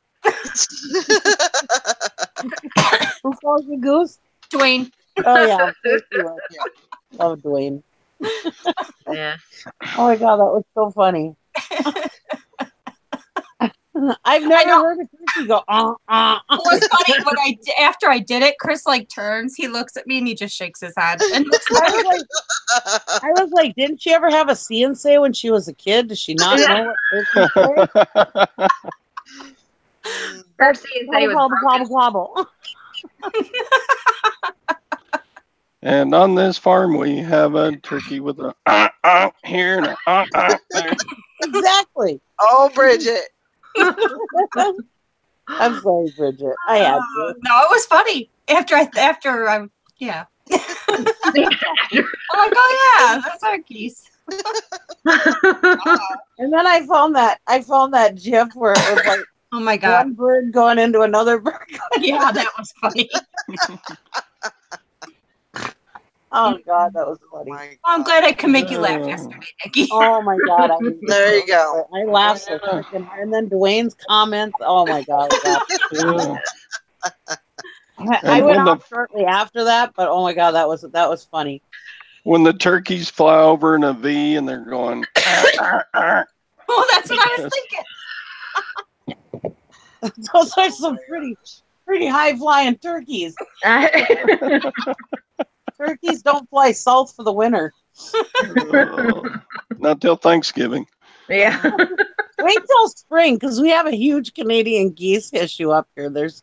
Who calls you Goose? Dwayne. Oh, yeah. Of course you are. Oh, Dwayne. Yeah. Oh my God, that was so funny. I've never heard a turkey go, It was funny when after I did it, Chris like turns, he looks at me and he just shakes his head. And I was like, didn't she ever have a CNC when she was a kid? Does she not know what turkeys say? Her CNC was Gobble, broken. gobble, gobble. And on this farm, we have a turkey with a here and a there. Exactly. Oh, Bridget. I'm sorry, Bridget. I had to. No, it was funny. After I yeah. I'm like, oh yeah, that's our geese. And then I found that GIF where it was like Oh my God. one bird going into another bird. Yeah, that was funny. Oh God, that was funny. My I'm glad I could make you laugh yesterday, Nikki. Oh my God, There you go. I laughed so freaking hard. And then Dwayne's comments. Oh my God, I laughed. Yeah. I went off shortly after that, but oh my God, that was funny. When the turkeys fly over in a V and they're going, Oh, that's what I was thinking. Those are some pretty high flying turkeys. Turkeys don't fly south for the winter. not till Thanksgiving. Yeah. Wait till spring because we have a huge Canadian geese issue up here. There's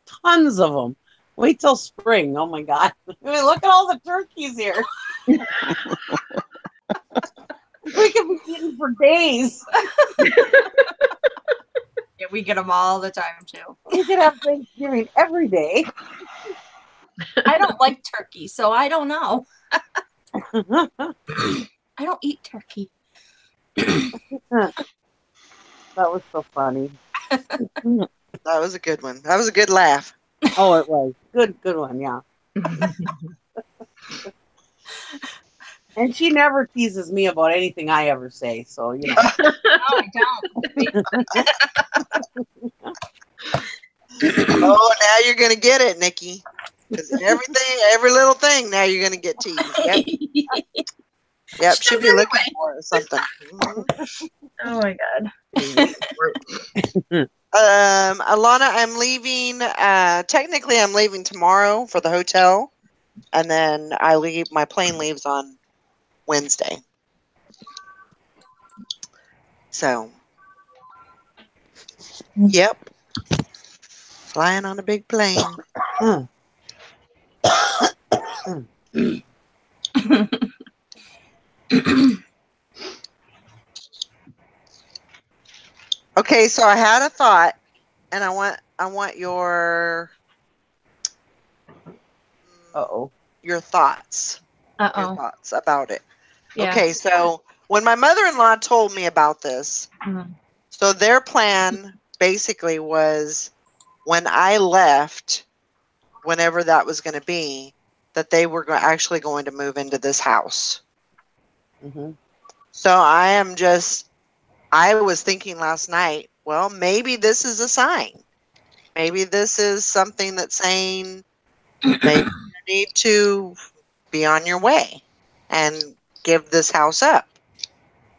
tons of them. Wait till spring. Oh my God. I mean, look at all the turkeys here. We could be eating for days. Yeah, we get them all the time too. We could have Thanksgiving every day. I don't like turkey, so I don't know. I don't eat turkey. That was so funny. That was a good one. That was a good laugh. Oh, it was. Good one, yeah. And she never teases me about anything I ever say, so you know. No, I don't. Oh, now you're gonna get it, Nikki. Because every little thing, now you're gonna get teased. Yep. Yep. She'll be looking for it or something. Oh my God. Alana, I'm leaving. Technically, I'm leaving tomorrow for the hotel, and then I leave. My plane leaves on Wednesday. So, yep, flying on a big plane. Okay, so I had a thought, and I want your your thoughts. Your thoughts about it. Yeah. Okay, so when my mother-in-law told me about this, so their plan basically was when I left, whenever that was going to be, that they were actually going to move into this house. So I was thinking last night, well, maybe this is a sign. Maybe this is something that's saying maybe you need to be on your way and give this house up.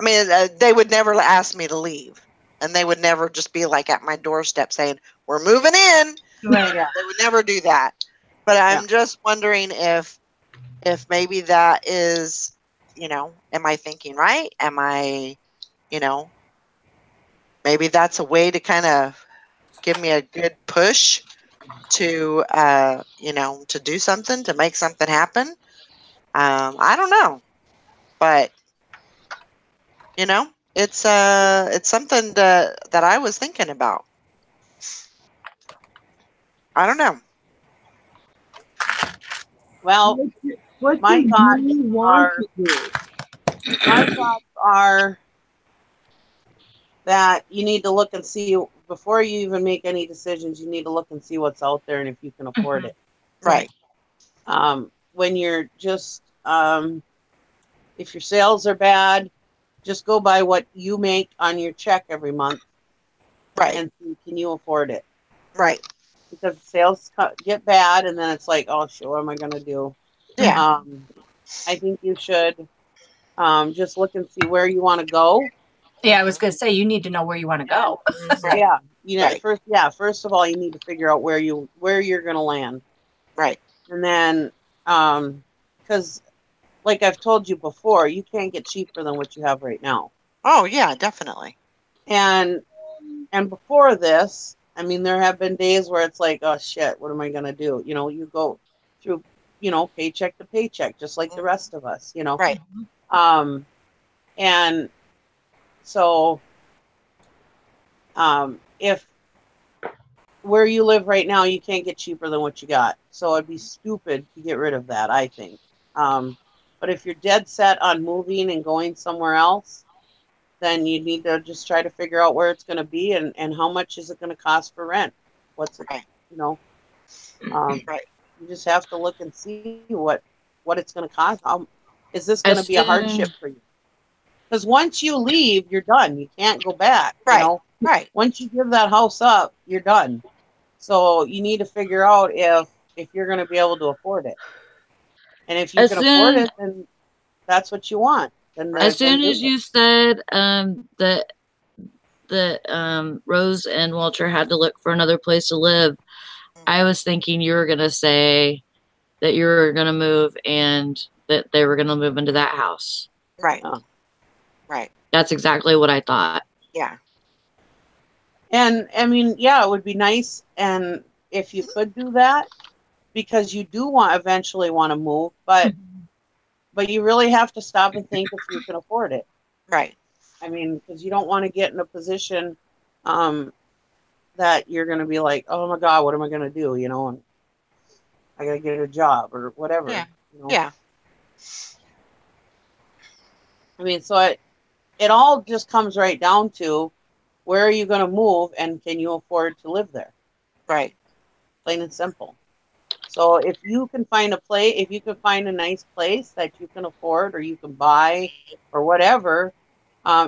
I mean, they would never ask me to leave, and they would never just be like at my doorstep saying, "We're moving in." Right. Yeah. They would never do that. But I'm just wondering if maybe that is, am I thinking right? Am I, maybe that's a way to kind of give me a good push to, to do something, to make something happen. I don't know, but it's something that I was thinking about. I don't know. Well, what my do thoughts you want are to do? My thoughts are that you need to look and see before you even make any decisions. You need to look and see what's out there and if you can afford it. Right. When you're just if your sales are bad, just go by what you make on your check every month. Right. And see, can you afford it? Right. Because sales get bad, and then it's like, oh shit, what am I gonna do? Yeah. I think you should just look and see where you want to go. Yeah, I was gonna say you need to know where you want to go. Right. Yeah, you know, Right. first of all, you need to figure out where you're gonna land, Right. and then because like I've told you before, you can't get cheaper than what you have right now. Oh yeah, definitely. And before this, I mean, there have been days where it's like, oh shit, what am I gonna do? You know, you go through, paycheck to paycheck, just like the rest of us, Right. And so, if where you live right now, you can't get cheaper than what you got. So it'd be stupid to get rid of that, I think. But if you're dead set on moving and going somewhere else, then you need to just try to figure out where it's going to be and how much is it going to cost for rent. What's it, Right. Right. You just have to look and see what it's going to cost. Is this going to As be a hardship soon for you? Because once you leave, you're done. You can't go back. Right. Right. Once you give that house up, you're done. So you need to figure out if you're going to be able to afford it. And if you as can afford soon it, then that's what you want. Then as then soon do as it. you said that Rose and Walter had to look for another place to live, I was thinking you were gonna say that you were gonna move and that they were gonna move into that house. Right. Oh. Right. That's exactly what I thought. Yeah. And I mean, yeah, it would be nice and if you could do that because you do eventually want to move, but you really have to stop and think if you can afford it. Right. I mean, because you don't want to get in a position that you're going to be like, oh my God, what am I going to do? And I got to get a job or whatever. Yeah. Yeah. I mean, so it all just comes right down to where are you going to move and can you afford to live there? Right. Plain and simple. So if you can find a nice place that you can afford or you can buy or whatever,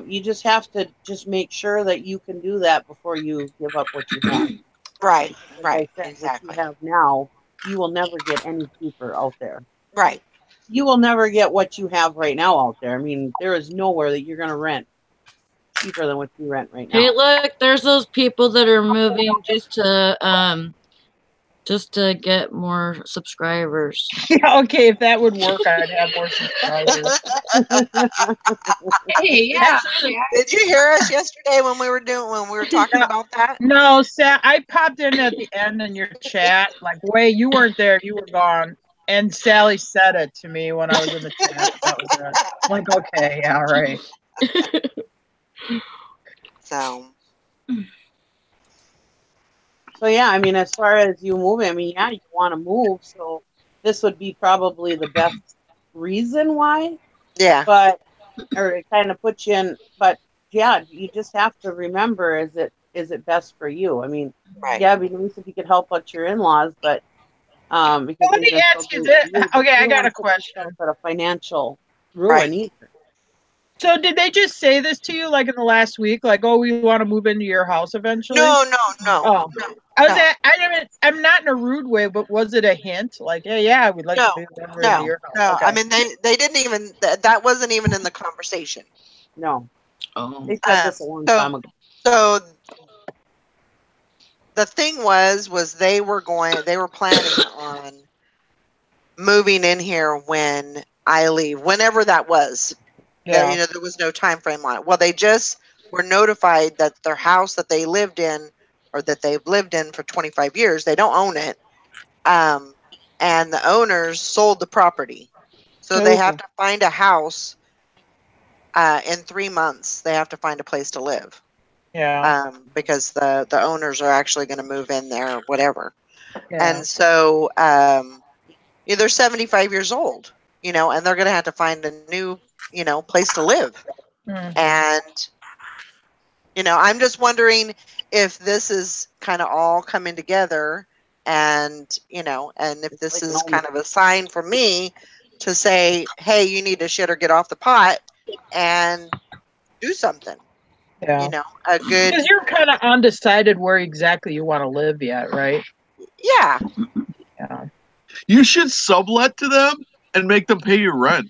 you just have to just make sure that you can do that before you give up what you have. Right. Like Right. I said, what you Exactly. have now, you will never get any cheaper out there. Right. You will never get what you have right now out there. I mean, there is nowhere that you're going to rent cheaper than what you rent right now. Hey, look, there's those people that are moving just to get more subscribers. Yeah, okay, if that would work, I'd have more subscribers. Hey, yeah. Did you hear us yesterday when we were talking about that? No, I popped in at the end in your chat. Like, wait, you weren't there, you were gone. And Sally said it to me when I was in the chat. That was it. I'm like, okay, yeah, all right. So yeah, I mean, as far as you moving, I mean, yeah, you want to move, so this would be probably the best reason why. yeah. But or it kind of puts you in. But yeah, you just have to remember: is it best for you? I mean, Right. yeah, it'd be nice if you could help out your in-laws, but because Let they've me been so ask you great this. to you, but Okay, you I don't got want a to put question. yourself at a financial ruin Right. either. So did they just say this to you like in the last week? Like, oh, we want to move into your house eventually? No. Oh, I'm not in a rude way, but was it a hint? Like, yeah, we'd like to move over into your house. No. Okay. I mean, they didn't even. That wasn't even in the conversation. No, Oh. they said this a long time ago. So the thing was they were planning on moving in here when I leave, whenever that was. Yeah. There was no time frame on it. Well, they just were notified that their house that they lived in, or that they've lived in for 25 years, they don't own it. And the owners sold the property. So they have to find a house in 3 months. They have to find a place to live. Yeah. Because the owners are actually going to move in there, whatever. Yeah. And so they're 75 years old. you know, and they're going to have to find a new, you know, place to live. And, you know, I'm just wondering if this is kind of all coming together and, you know, and if this is kind of a sign for me to say, hey, you need to shit or get off the pot and do something. Yeah. You know, a good. Because you're kind of undecided where exactly you want to live yet, right? Yeah. Yeah. You should sublet to them and make them pay you rent.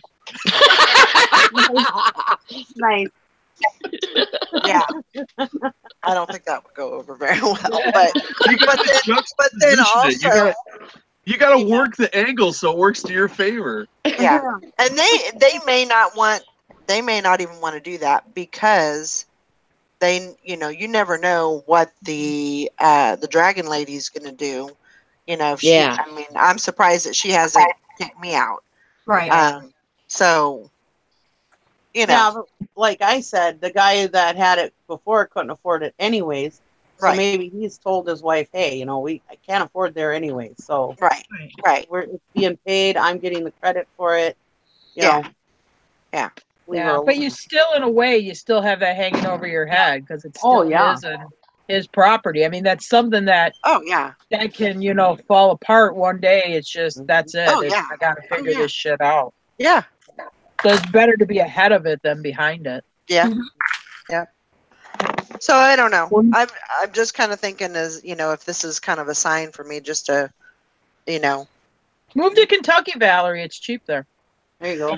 Nice. Yeah. I don't think that would go over very well, but You gotta then also you gotta work the angle so it works to your favor. yeah, and they may not even want to do that because they, you know, you never know what the dragon lady's going to do. You know, if she, I mean, I'm surprised that she hasn't kicked me out. Right. So, you know. Yeah, but like I said, the guy that had it before couldn't afford it anyways. So maybe he's told his wife, hey, you know, I can't afford there anyways. So right. It's being paid. I'm getting the credit for it. You know. Yeah. Yeah, but you still, in a way, you still have that hanging over your head because it's still his and his property. I mean, that's something that that can, you know, fall apart one day. It's just that's it. I got to figure this shit out. Yeah. So it's better to be ahead of it than behind it. Yeah. Yeah. So I don't know. I'm just kind of thinking, as you know, if this is kind of a sign for me, just to, you know, move to Kentucky, Valerie. It's cheap there. There you go.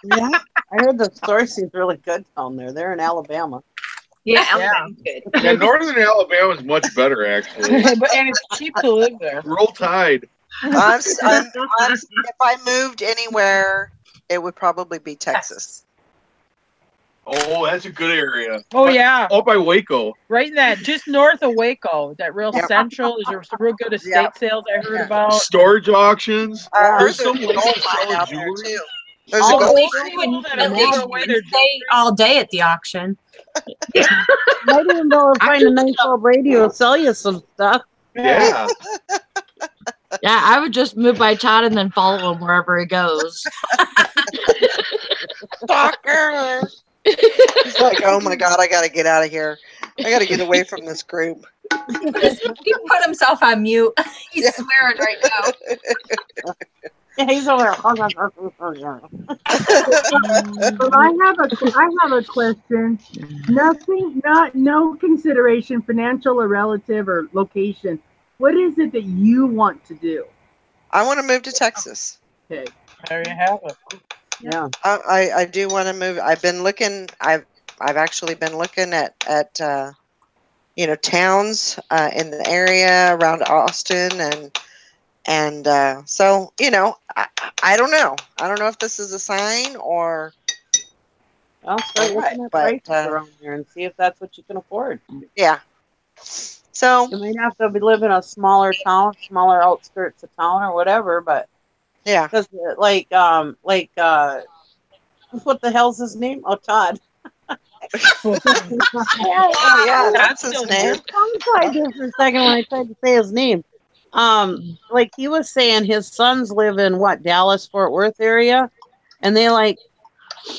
Yeah, I heard the source is really good down there. They're in Alabama. Yeah, Alabama's good. Yeah, northern Alabama is much better, actually. And it's cheap to live there. Roll Tide. if I moved anywhere, it would probably be Texas. Oh, that's a good area. Oh, yeah. Up by Waco. Right in that, just north of Waco. That real central. There's some real good estate sales I heard about. Storage auctions. There's some a gold mine out there, too. There's a Oh, gold they couldn't stay all day at the auction. Might even go and find a nice old radio and sell you some stuff. Yeah. Yeah, I would just move by Todd and then follow him wherever he goes. Stalker. He's like, oh my God, I got to get out of here. I got to get away from this group. He put himself on mute. He's swearing right now. Yeah, he's over there. But I have a question. No consideration, financial or relative or location. What is it that you want to do? I want to move to Texas. Okay. There you have it. Yeah. I do want to move. I've been looking. I've actually been looking at you know, towns in the area around Austin and so, you know, I don't know. I don't know if this is a sign or. I'll start looking at prices around here and see if that's what you can afford. Yeah. So you might have to live in a smaller town, smaller outskirts of town, or whatever. But yeah, because what the hell's his name? Oh, Todd. yeah, that's his name. I tried there for a second when I tried to say his name. Like he was saying, his sons live in Dallas, Fort Worth area, and they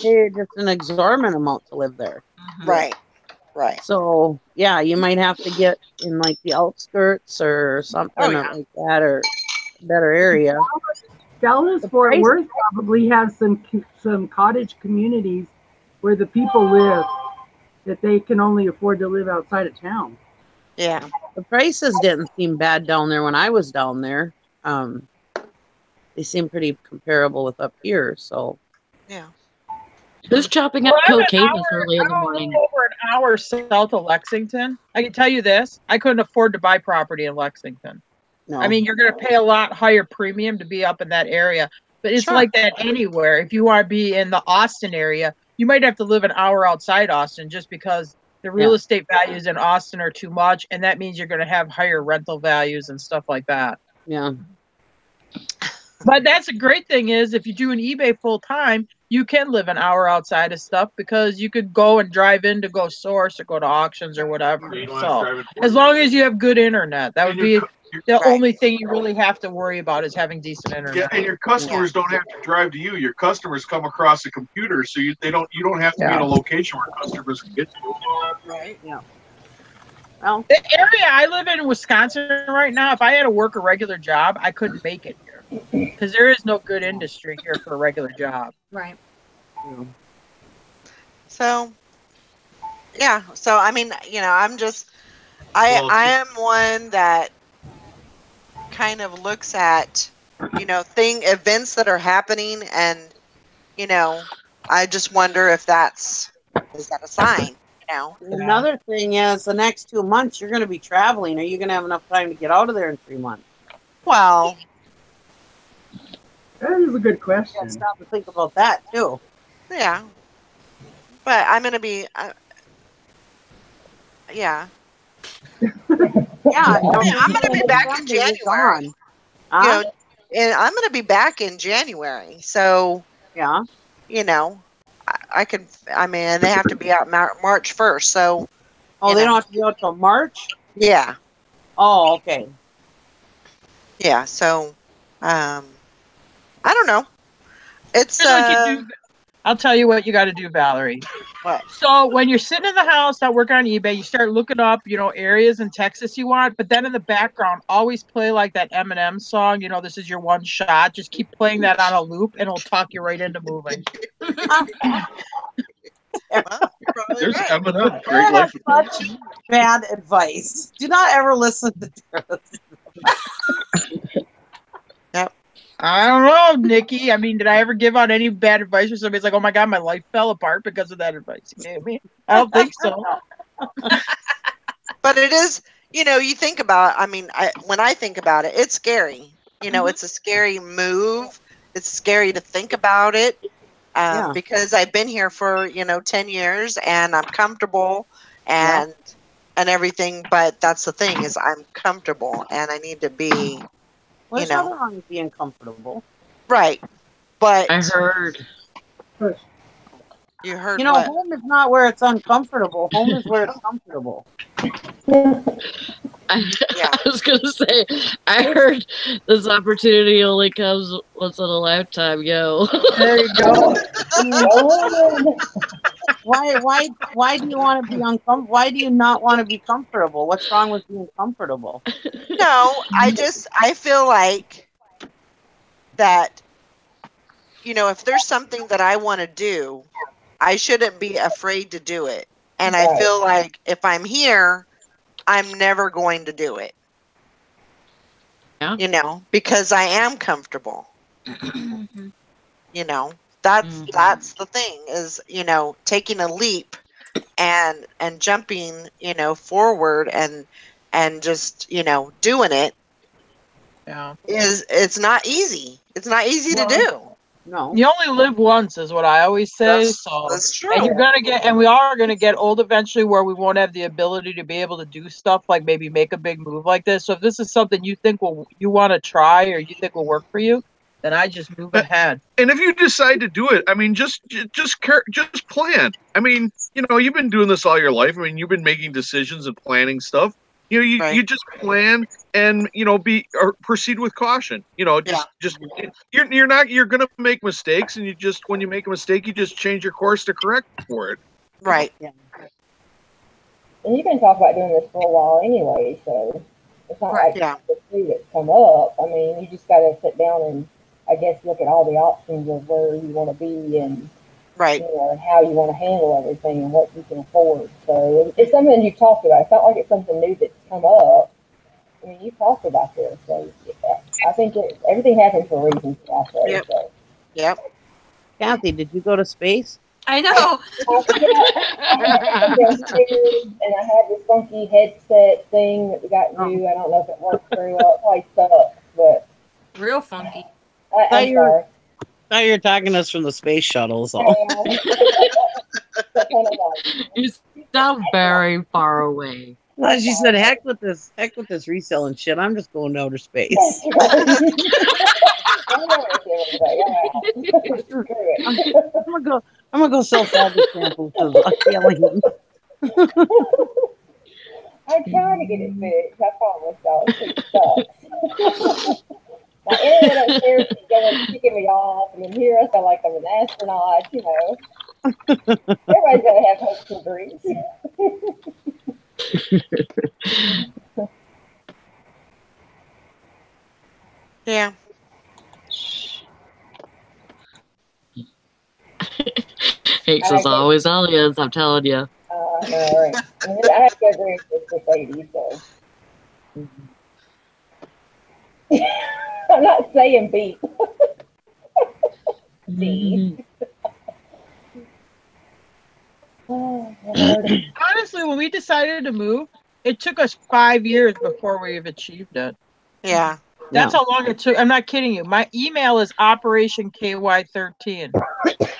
pay just an exorbitant amount to live there. Right. So yeah, you might have to get in like the outskirts or something like that, or a better area. Dallas, Fort Worth probably has some cottage communities where the people live that they can only afford to live outside of town. Yeah. The prices didn't seem bad down there when I was down there. They seem pretty comparable with up here. So yeah. Who's chopping up cocaine this early in the morning? Over an hour south of Lexington. I can tell you this: I couldn't afford to buy property in Lexington. No. I mean, you're going to pay a lot higher premium to be up in that area, but it's like that anywhere. If you want to be in the Austin area, you might have to live an hour outside Austin just because the real estate values in Austin are too much, and that means you're going to have higher rental values and stuff like that. Yeah. But that's a great thing is if you do an eBay full time, you can live an hour outside of stuff because you could go and drive in to go source or go to auctions or whatever. So as long as you have good internet, that would be The only thing you really have to worry about is having decent internet. Yeah, and your customers don't have to drive to you. Your customers come across a computer, so you don't have to be in a location where customers can get to you. Right. Yeah. Well, the area I live in Wisconsin right now, if I had to work a regular job, I couldn't make it here because there is no good industry here for a regular job. Right. yeah. So, yeah. So, I mean, I'm just, I am one that kind of looks at, events that are happening, and, I just wonder if is that a sign, Another thing is the next 2 months you're going to be traveling. Are you going to have enough time to get out of there in 3 months? Well, that is a good question. Let's stop and think about that too. Yeah, but I'm going to be, yeah. Yeah, I'm going to be back in January. Huh? And I'm going to be back in January. So, yeah, I could. I mean, they have to be out March 1st. So, they don't have to be out till March. Yeah. Oh, okay. Yeah. So, I don't know. It's I'll tell you what you got to do, Valerie. What? So when you're sitting in the house, not working on eBay, you start looking up, areas in Texas you want, but then in the background, always play like that Eminem song. This is your one shot. Just keep playing that on a loop, and it'll talk you right into moving. There's right. Eminem. Great life. Such bad advice. Do not ever listen to this. Yep. I don't know, Nikki. I mean, did I ever give out any bad advice, or somebody's like, "Oh my God, my life fell apart because of that advice you gave me"? I don't think so. But it is, you think about. I mean, when I think about it, it's scary. It's a scary move. It's scary to think about it. Because I've been here for 10 years and I'm comfortable and everything, but that's the thing is I'm comfortable and I need to be. Well, there's nothing wrong with being comfortable, right? But I heard. You heard. Home is not where it's uncomfortable. Home is where it's comfortable. I was gonna say, I heard this opportunity only comes once in a lifetime, yo. There you go. Why do you want to be uncomfortable? Why do you not want to be comfortable? What's wrong with being comfortable? No, I feel like that, if there's something that I want to do, I shouldn't be afraid to do it. And I feel like if I'm here, I'm never going to do it. Yeah. Because I am comfortable. That's the thing is, taking a leap and jumping, forward and just, doing it. Yeah. It's not easy. It's not easy to do. No. You only live once is what I always say. That's true. And we are gonna get old eventually where we won't have the ability to be able to do stuff like maybe make a big move like this. So if this is something you think you want to try or you think will work for you, then I just move ahead. And if you decide to do it, I mean, just plan. I mean, you've been doing this all your life. I mean, you've been making decisions and planning stuff. You just plan and proceed with caution. You're gonna make mistakes, and when you make a mistake, you just change your course to correct for it. Right. Yeah. And you've been talking about doing this for a while anyway, so it's not like the three that's come up. I mean, you just got to sit down and I guess look at all the options of where you want to be and and how you want to handle everything and what you can afford. So it's something you've talked about. It's not like it's something new that's come up. I mean, you talked about this, so I think everything happens for a reason. Yep. So. Yep. Kathy, did you go to space? I know. And I had this funky headset thing that we got new. I don't know if it works very well. It probably sucks, but real funky. I'm sorry. Thought you were talking to us from the space shuttles. You sound very far away. Well, she said, "Heck with this reselling shit. I'm just going to outer space." I'm gonna go sell fabric samples to aliens. I'm trying to get it fixed. I promise y'all. It sucks. My internet upstairs is going kicking me off, and then here I feel like I'm an astronaut. You know, everybody's gonna have hopes and dreams. Yeah. Hicks is always aliens, I'm telling you. No, right. I have to agree with this lady, so. I'm not saying beat. B. Honestly, when we decided to move, it took us 5 years before we've achieved it. Yeah. That's how long it took. I'm not kidding you. My email is Operation KY13.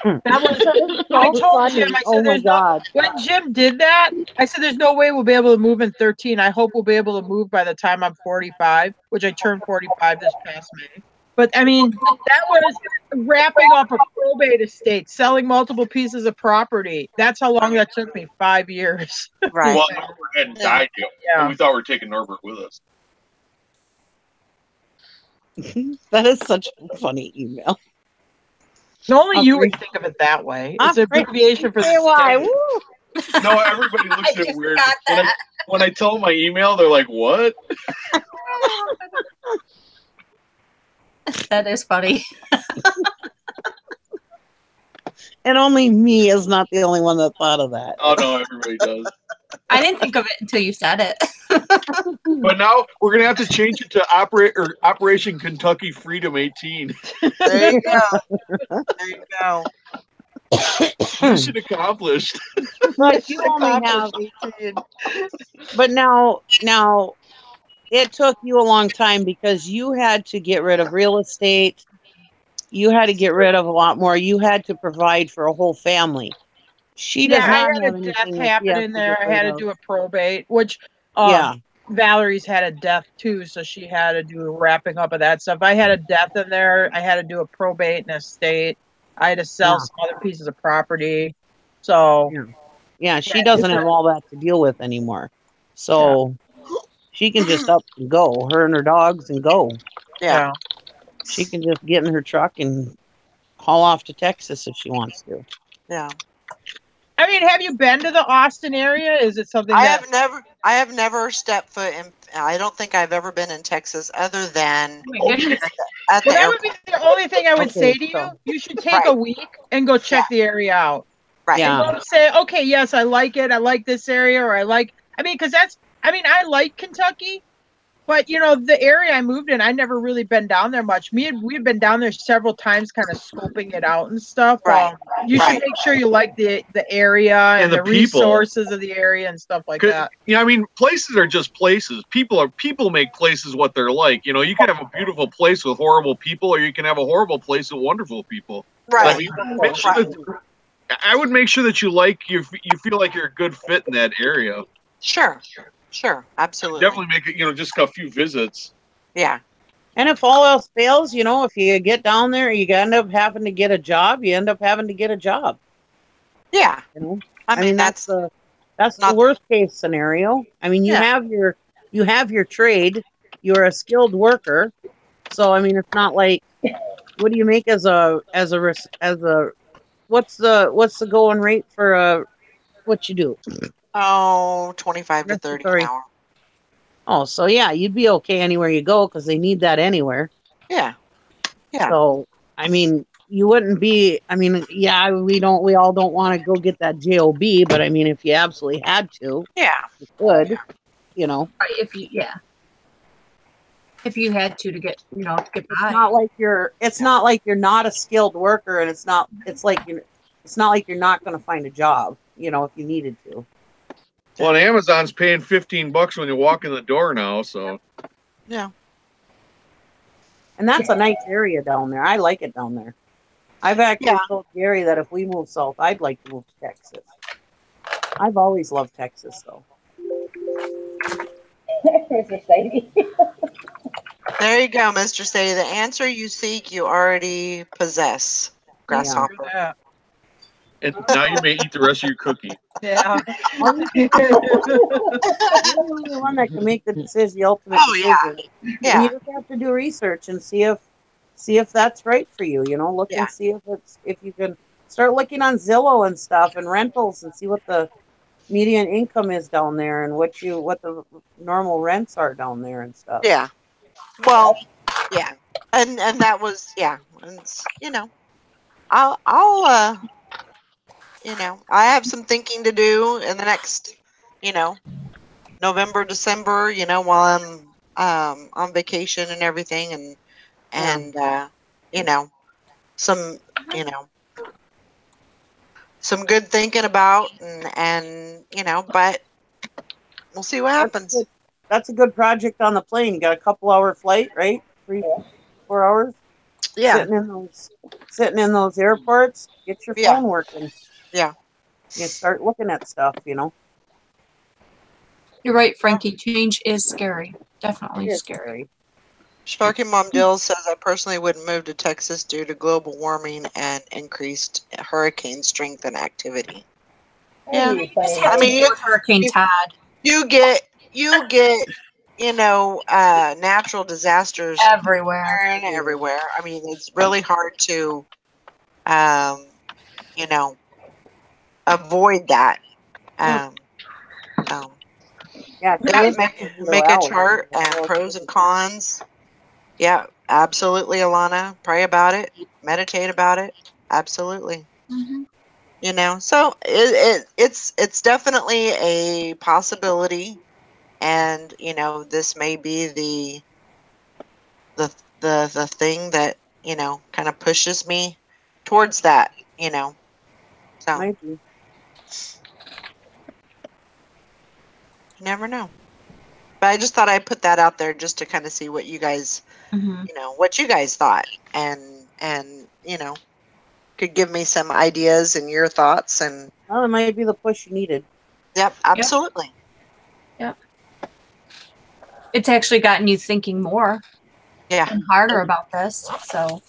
That was, I told Jim, I said, there's no, when Jim did that, I said, there's no way we'll be able to move in 13. I hope we'll be able to move by the time I'm 45, which I turned 45 this past May. But I mean, that was wrapping up a probate estate, selling multiple pieces of property. That's how long that took me, 5 years. Right. Well, Norbert hadn't died yet. Yeah. We thought we were taking Norbert with us. That is such a funny email. Only you would think of it that way. It's an abbreviation for the state. No, everybody looks at it weird. When I tell them my email, they're like, "What?" That is funny. And only me is not the only one that thought of that. Oh no, everybody does. I didn't think of it until you said it. But now we're gonna have to change it to Operation Kentucky Freedom 18. There you go. There you go. Mission accomplished. But you only have. But now it took you a long time because you had to get rid of real estate. You had to get rid of a lot more. You had to provide for a whole family. She does not I have had a death anything happen in there. I had to do a probate, which Valerie's had a death too, so she had to do wrapping up of that stuff. I had a death in there. I had to do a probate and estate. I had to sell some other pieces of property. So she doesn't have all that to deal with anymore. So she can just up and go, her and her dogs, and go. Yeah. She can just get in her truck and haul off to Texas if she wants to. Yeah. I mean, have you been to the Austin area? Is it something I have never stepped foot in. I don't think I've ever been in Texas other than at the that airport. would be the only thing I would say to you. You should take a week and go check the area out. Right. And go say, okay, yes, I like it. I like this area, or I like Kentucky. But, the area I moved in, I never really been down there much. We've been down there several times kind of scoping it out and stuff. Right. You should make sure you like the area and the resources of the area and stuff like that. Yeah, I mean, places are just places. People make places what they're like. You can have a beautiful place with horrible people, or you can have a horrible place with wonderful people. Right. I mean, I would make sure that you feel like you're a good fit in that area. Sure, absolutely. Definitely make it, just a few visits. Yeah. And if all else fails, if you get down there, you end up having to get a job. You end up having to get a job. Yeah. I mean that's the worst case scenario. I mean, you have your trade. You're a skilled worker. So I mean, it's not like, what do you make as a what's the going rate for what you do? Oh, 25 to 30 an hour. Oh, so yeah, you'd be okay anywhere you go because they need that anywhere. Yeah. So, I mean, you wouldn't be, we all don't want to go get that job, but I mean, if you absolutely had to, you could, If you had to get, to get by. It's not like you're not a skilled worker, and it's not like you're not going to find a job, if you needed to. Well, and Amazon's paying $15 when you walk in the door now, so. Yeah. And that's a nice area down there. I like it down there. I've actually told Gary that if we move south, I'd like to move to Texas. I've always loved Texas, though. Mr. Sadie. There you go, Mr. Sadie. The answer you seek, you already possess, Grasshopper. And now you may eat the rest of your cookie. Yeah. You're the only one that can make the decision, the ultimate decision. Yeah. And you just have to do research and see if that's right for you. Look Yeah. and see if you can start looking on Zillow and stuff and rentals and see what the median income is down there and what the normal rents are down there and stuff. Yeah. Well, yeah. And that was, yeah. And, I'll I have some thinking to do in the next, November, December, while I'm on vacation and everything, and some some good thinking about, and but we'll see what happens. That's a good project on the plane. You got a couple hour flight, right? 3-4 hours. Yeah. Sitting in those airports. Get your phone working. Yeah. You start looking at stuff. You're right, Frankie. Change is scary. Definitely scary. Sharky Mom Dill says, I personally wouldn't move to Texas due to global warming and increased hurricane strength and activity. Yeah, I mean, Hurricane Todd. You get natural disasters everywhere. And everywhere. I mean, it's really hard to avoid that. Make a chart and pros and cons. Yeah, absolutely, Alana. Pray about it. Meditate about it. Absolutely. So it's definitely a possibility, and this may be the thing that kind of pushes me towards that. So Maybe. You never know. But I just thought I'd put that out there just to kind of see what you guys, what you guys thought, and could give me some ideas and your thoughts. And well, it might be the push you needed. Yep, absolutely. Yep. It's actually gotten you thinking more. And harder about this. So.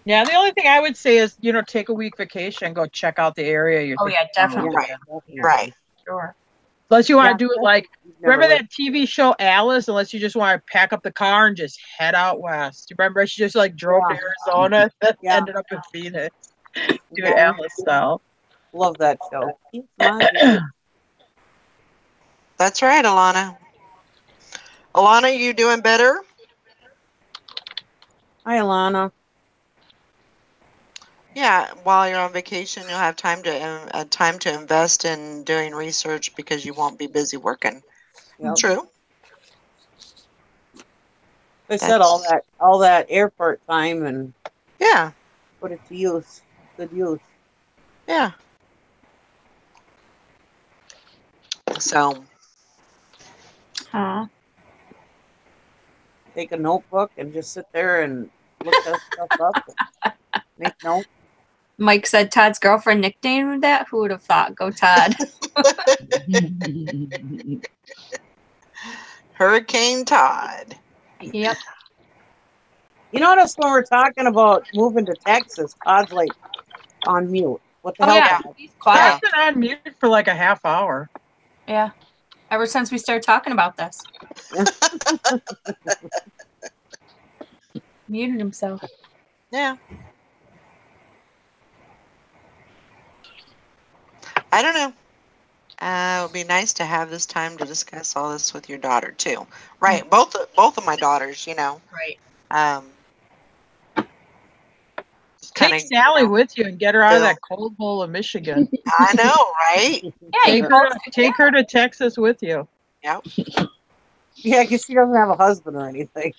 Yeah, the only thing I would say is, take a week vacation, go check out the area. Definitely. Right. Sure. Unless you want to do it like, remember that TV show Alice? Unless you just want to pack up the car and just head out west. You remember she just drove to Arizona and ended up in Phoenix. Do it Alice style. Love that show. That's right, Alana. Alana, you doing better? Hi, Alana. Yeah, while you're on vacation, you'll have time to invest in doing research because you won't be busy working. Yep. True. They said all that airport time and put it to use. Good use. Yeah. So. Take a notebook and just sit there and look that stuff up. Make notes. Mike said Todd's girlfriend nicknamed that. Who would have thought? Go Todd. Hurricane Todd. Yep. You notice when we're talking about moving to Texas, Todd's like on mute. What the hell? Yeah, he's quiet. I've been on mute for like a half hour. Yeah. Ever since we started talking about this. Muted himself. Yeah. I don't know. It would be nice to have this time to discuss all this with your daughter too. Right. Both of my daughters, Right. Take Sally with you and get her out of that cold bowl of Michigan. I know, right? Yeah, take her to Texas with you. Yep. Yeah, because she doesn't have a husband or anything.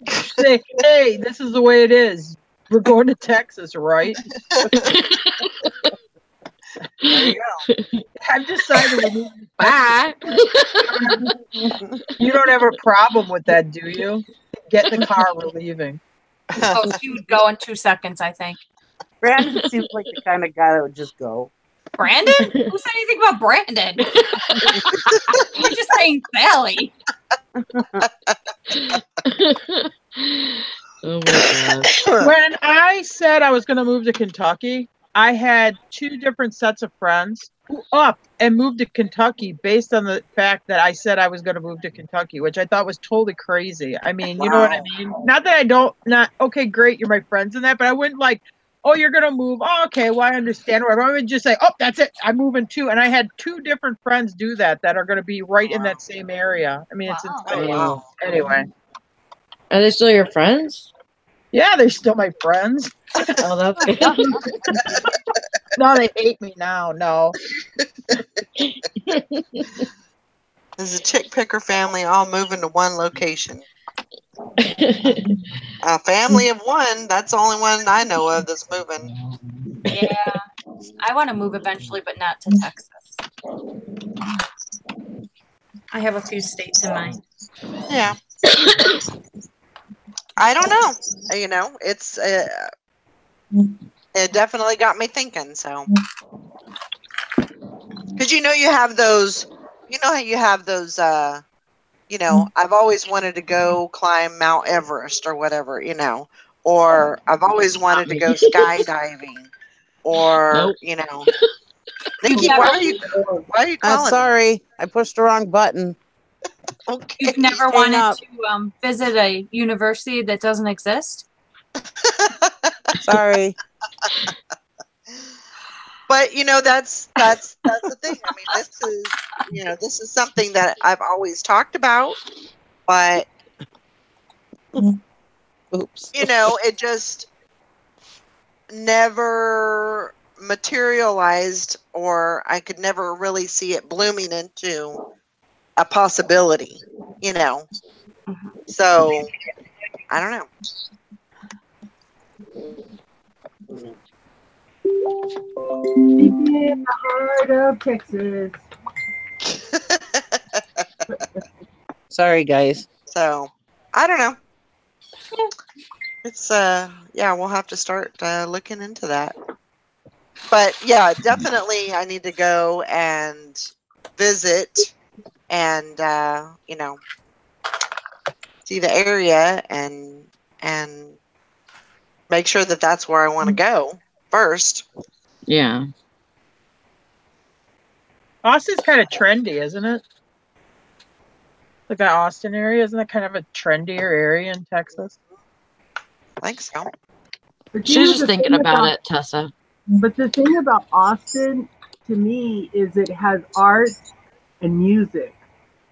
Say, hey, this is the way it is. We're going to Texas, right? There you go. I've decided we're moving to Bye. You don't have a problem with that, do you? Get in the car, we're leaving. Oh, she would go in 2 seconds, I think. Brandon seems like the kind of guy that would just go. Brandon? Who said anything about Brandon? We're just saying Sally. Oh my gosh. When I said I was going to move to Kentucky, I had 2 different sets of friends who upped and moved to Kentucky based on the fact that I said I was going to move to Kentucky, which I thought was totally crazy. I mean, you know what I mean? Not that I don't, not, okay, great, you're my friends in that, but I wouldn't like, oh, you're going to move. Oh, okay, well, I understand. Or I would just say, oh, that's it, I'm moving too. And I had 2 different friends do that are going to be right in that same area. I mean, it's insane. Wow. Anyway. Are they still your friends? Yeah, they're still my friends. Oh, that's good. No, they hate me now. No. There's a chick picker family all moving to one location. A family of 1. That's the only one I know of that's moving. Yeah. I want to move eventually, but not to Texas. I have a few states in mind. Yeah. I don't know. You know, it's it definitely got me thinking. So, because you know you have those, you know how you have those. You know, I've always wanted to go climb Mount Everest or whatever. You know, or I've always wanted to go skydiving, or you know. Nikki, why are you calling? I'm sorry, I pushed the wrong button. Okay. You've never wanted to visit a university that doesn't exist? Sorry. But you know, that's the thing. I mean, this is something that I've always talked about, but oops, you know, it just never materialized, or I could never really see it blooming into a possibility, you know. So I don't know. Deep in the heart of Texas. Sorry, guys. So I don't know. It's yeah, we'll have to start looking into that. But yeah, definitely I need to go and visit and you know, see the area and make sure that that's where I want to go first. Yeah. Austin's kind of trendy, isn't it? Like that Austin area, isn't that kind of a trendier area in Texas? I think so. She's just thinking about it, Tessa. But the thing about Austin, to me, is it has art and music.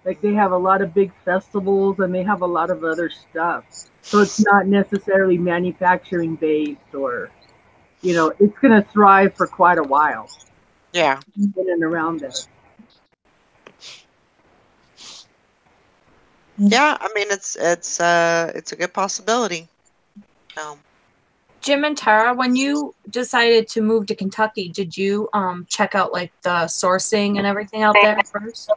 Like they have a lot of big festivals and they have a lot of other stuff. So it's not necessarily manufacturing based, or, you know, it's going to thrive for quite a while. Yeah. In and around there. Yeah, I mean it's a good possibility. Jim and Tara, when you decided to move to Kentucky, did you check out like the sourcing and everything out there first?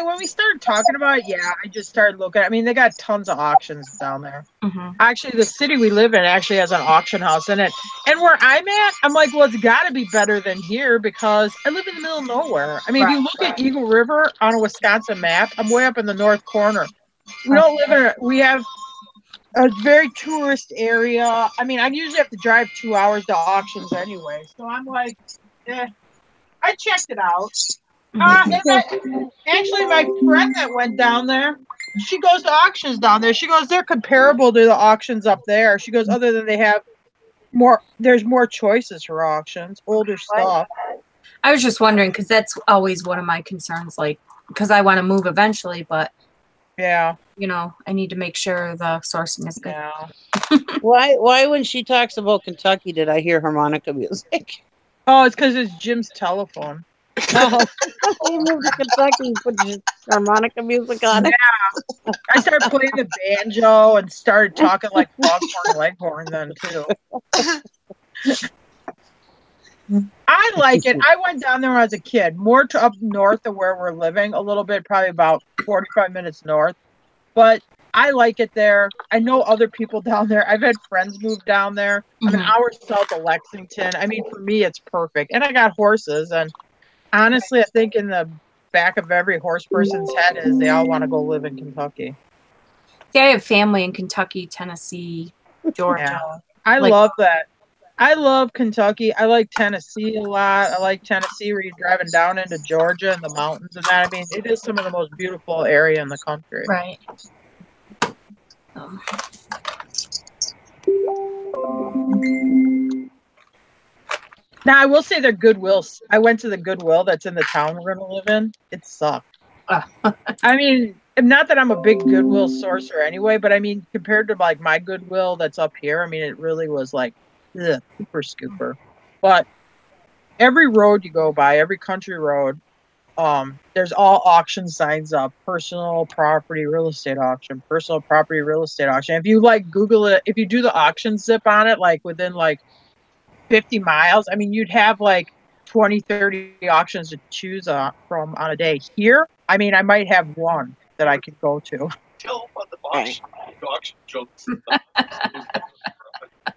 When we started talking about it, yeah, I just started looking. I mean, they got tons of auctions down there. Actually, the city we live in actually has an auction house in it. And where I'm at, I'm like, well, it's got to be better than here because I live in the middle of nowhere. I mean, if you look at Eagle River on a Wisconsin map, I'm way up in the north corner. We don't live in we have a very tourist area. I mean, I usually have to drive 2 hours to auctions anyway. So I'm like, I checked it out. Actually, my friend that went down there, she goes to auctions down there. She goes, they're comparable to the auctions up there. She goes, other than they have there's more choices for auctions, older stuff. I was just wondering because that's always one of my concerns, like, because I want to move eventually, but yeah, you know, I need to make sure the sourcing is good. Yeah. Why when she talks about Kentucky did I hear harmonica music? Oh, it's because it's Jim's telephone. Oh, you moved to Kentucky and put your harmonica music on it. Yeah. I started playing the banjo and started talking like Foghorn Leghorn then too. I like it. I went down there when I was a kid, more to up north of where we're living, a little bit, probably about 45 minutes north. But I like it there. I know other people down there. I've had friends move down there. I'm an hour south of Lexington. I mean, for me, it's perfect. And I got horses. And honestly, I think in the back of every horse person's head is they all want to go live in Kentucky. Yeah, I have family in Kentucky, Tennessee, Georgia. Yeah. I love that. I love Kentucky. I like Tennessee a lot. I like Tennessee where you're driving down into Georgia and the mountains and that. I mean, it is some of the most beautiful area in the country. Right. Now, I will say their Goodwills. I went to the Goodwill that's in the town we're going to live in. It sucked. I mean, not that I'm a big Goodwill sourcer anyway, but I mean, compared to like my Goodwill that's up here, I mean, it really was like, super scooper. But every road you go by, every country road, there's all auction signs up: personal property real estate auction, personal property real estate auction. If you like Google it, if you do the auction zip on it, like within like 50 miles, I mean, you'd have like 20, 30 auctions to choose from on a day. Here, I mean, I might have one that I could go to. Tell them about the auction jokes.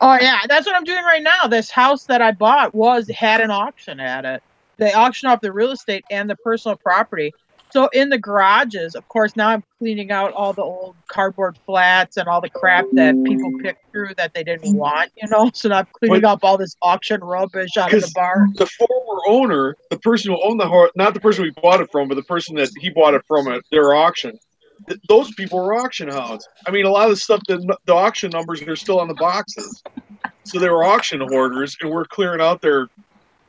Oh yeah, that's what I'm doing right now. This house that I bought had an auction at it. They auction off the real estate and the personal property. So in the garages, of course, now I'm cleaning out all the old cardboard flats and all the crap that people picked through that they didn't want, you know. So now I'm cleaning up all this auction rubbish out of the bar. The former owner, the person who owned the horse, not the person we bought it from, but the person that he bought it from at their auction, those people were auction house. I mean, a lot of the stuff, the auction numbers are still on the boxes. So they were auction hoarders, and we're clearing out their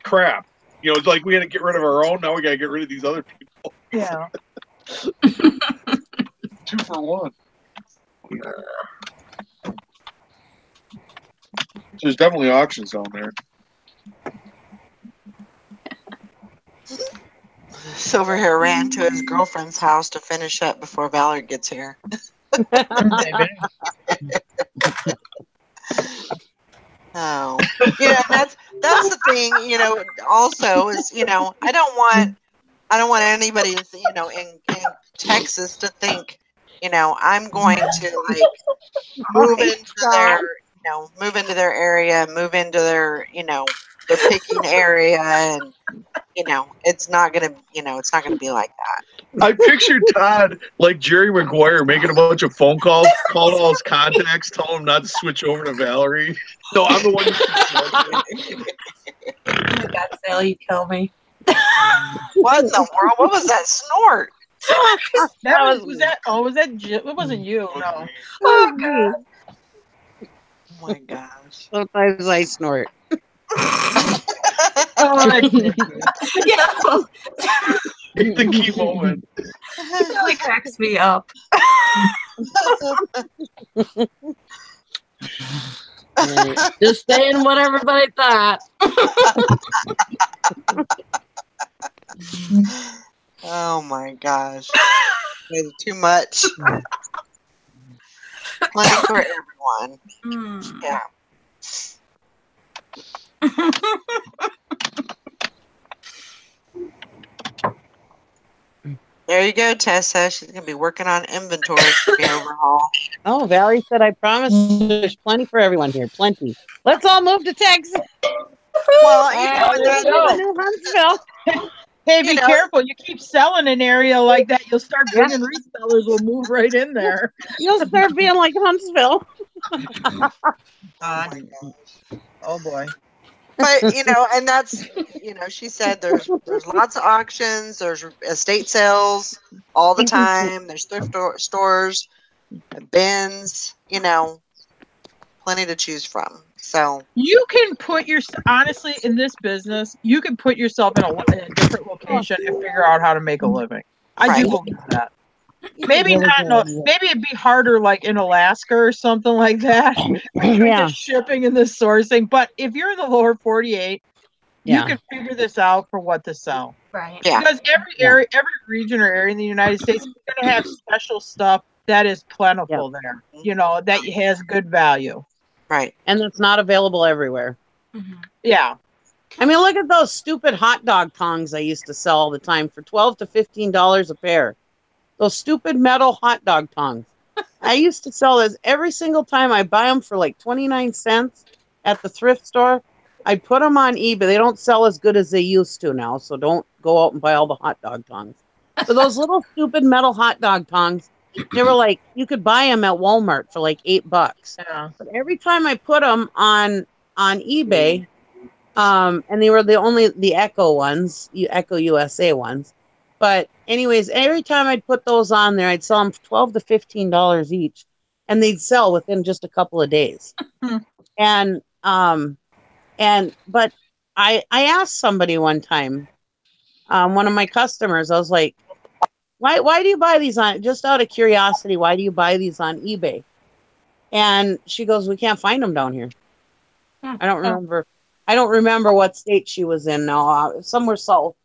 crap. You know, it's like we had to get rid of our own. Now we got to get rid of these other people. Yeah. 2 for 1. There's definitely auctions on there. Silverhair ran to his girlfriend's house to finish up before Valerie gets here. Oh, yeah, that's the thing, you know, also is, you know, I don't want anybody, you know, in Texas to think, you know, I'm going to like move into their area, move into their, you know, their picking area, and you know, it's not gonna be like that. I pictured Todd like Jerry Maguire making a bunch of phone calls, calling all his contacts, telling them not to switch over to Valerie. No, I'm the one who Oh my God, Sally, you kill me. What in the world? What was that snort? Was that Jill? It wasn't you, no. Oh God. Oh my gosh. Sometimes I snort. Oh, Yeah. the key moment. It really cracks me up. Just saying what everybody thought. Oh my gosh. It's too much. Plenty for everyone. Yeah. There you go, Tessa. She's going to be working on inventory to be overhauled. Oh, Valerie said, I promise there's plenty for everyone here. Plenty. Let's all move to Texas. Well, you know, New Huntsville. Hey, be careful. You keep selling an area like that, you'll start bringing resellers will move right in there. You'll start being like Huntsville. Oh boy. But, you know, and that's, you know, she said there's lots of auctions, there's estate sales all the time, there's thrift stores, bins, you know, plenty to choose from. So you can put honestly, in this business, you can put yourself in a different location and figure out how to make a living. I do believe that. Maybe not. No, maybe it'd be harder, like in Alaska or something like that. The shipping and the sourcing. But if you're in the lower 48, you can figure this out for what to sell. Right. Yeah. Because every area, every region or area in the United States is going to have special stuff that is plentiful there. You know, that has good value. Right. And that's not available everywhere. Yeah. I mean, look at those stupid hot dog tongs I used to sell all the time for $12 to $15 a pair. Those stupid metal hot dog tongs. I used to sell those every single time. I buy them for like 29 cents at the thrift store. I put them on eBay. They don't sell as good as they used to now, so don't go out and buy all the hot dog tongs. But those little stupid metal hot dog tongs, They were like, you could buy them at Walmart for like $8. Yeah. But every time I put them on eBay, and they were the Echo ones, Echo USA ones. But anyways, every time I'd put those on there, I'd sell them $12 to $15 each, and they'd sell within just a couple of days. and but I asked somebody one time, one of my customers, I was like, why do you buy these on, just out of curiosity, why do you buy these on eBay? And she goes, we can't find them down here. I don't remember what state she was in now, somewhere south.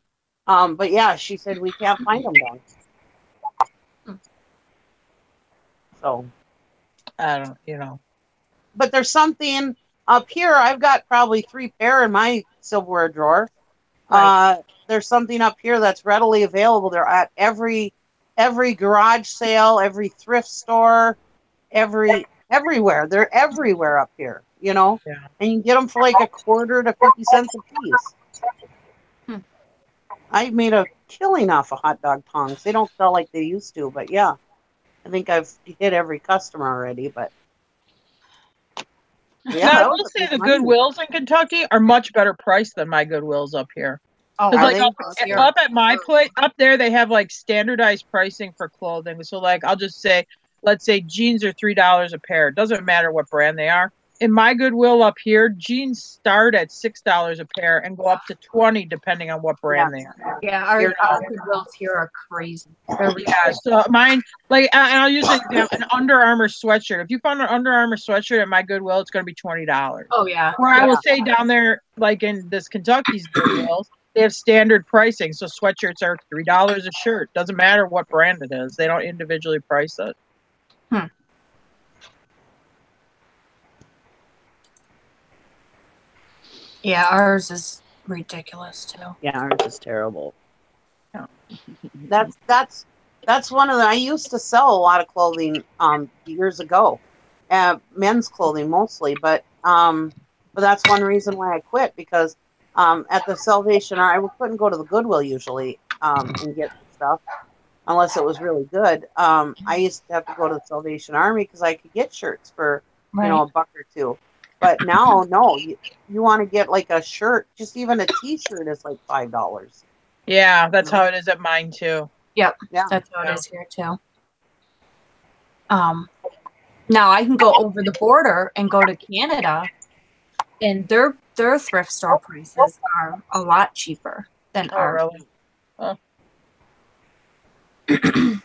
But yeah, she said we can't find them down here. So I don't, But there's something up here. I've got probably 3 pair in my silverware drawer. Right. There's something up here that's readily available. They're at every garage sale, every thrift store, everywhere. They're everywhere up here, Yeah. and you can get them for like a quarter to 50 cents a piece. I made a killing off of hot dog tongs. They don't sell like they used to, but yeah, I think I've hit every customer already. But yeah, now, I will say the Goodwills in Kentucky are much better priced than my Goodwills up here. Oh, like up at my place, up there they have like standardized pricing for clothing. So like I'll just say, let's say jeans are $3 a pair. It doesn't matter what brand they are. In my Goodwill up here, jeans start at $6 a pair and go up to $20 depending on what brand they are. Yeah, our Goodwills here are crazy. Yeah, so mine, and I'll usually have an Under Armour sweatshirt. If you found an Under Armour sweatshirt at my Goodwill, it's going to be $20. Oh yeah. Where I will say down there, like in this Kentucky's Goodwills, they have standard pricing. So sweatshirts are $3 a shirt. Doesn't matter what brand it is. They don't individually price it. Yeah, ours is ridiculous too. Yeah, ours is terrible. Yeah. That's one of the. I used to sell a lot of clothing years ago, men's clothing mostly, but that's one reason why I quit, because at the Salvation Army, I couldn't go to the Goodwill usually and get stuff unless it was really good. I used to have to go to the Salvation Army because I could get shirts for $1 or $2. But now, no, you want to get like a shirt, just even a T-shirt is like $5. Yeah, that's how it is at mine too. Yep, yeah, that's how it is here too. Now I can go over the border and go to Canada, and their thrift store prices are a lot cheaper than ours. Really?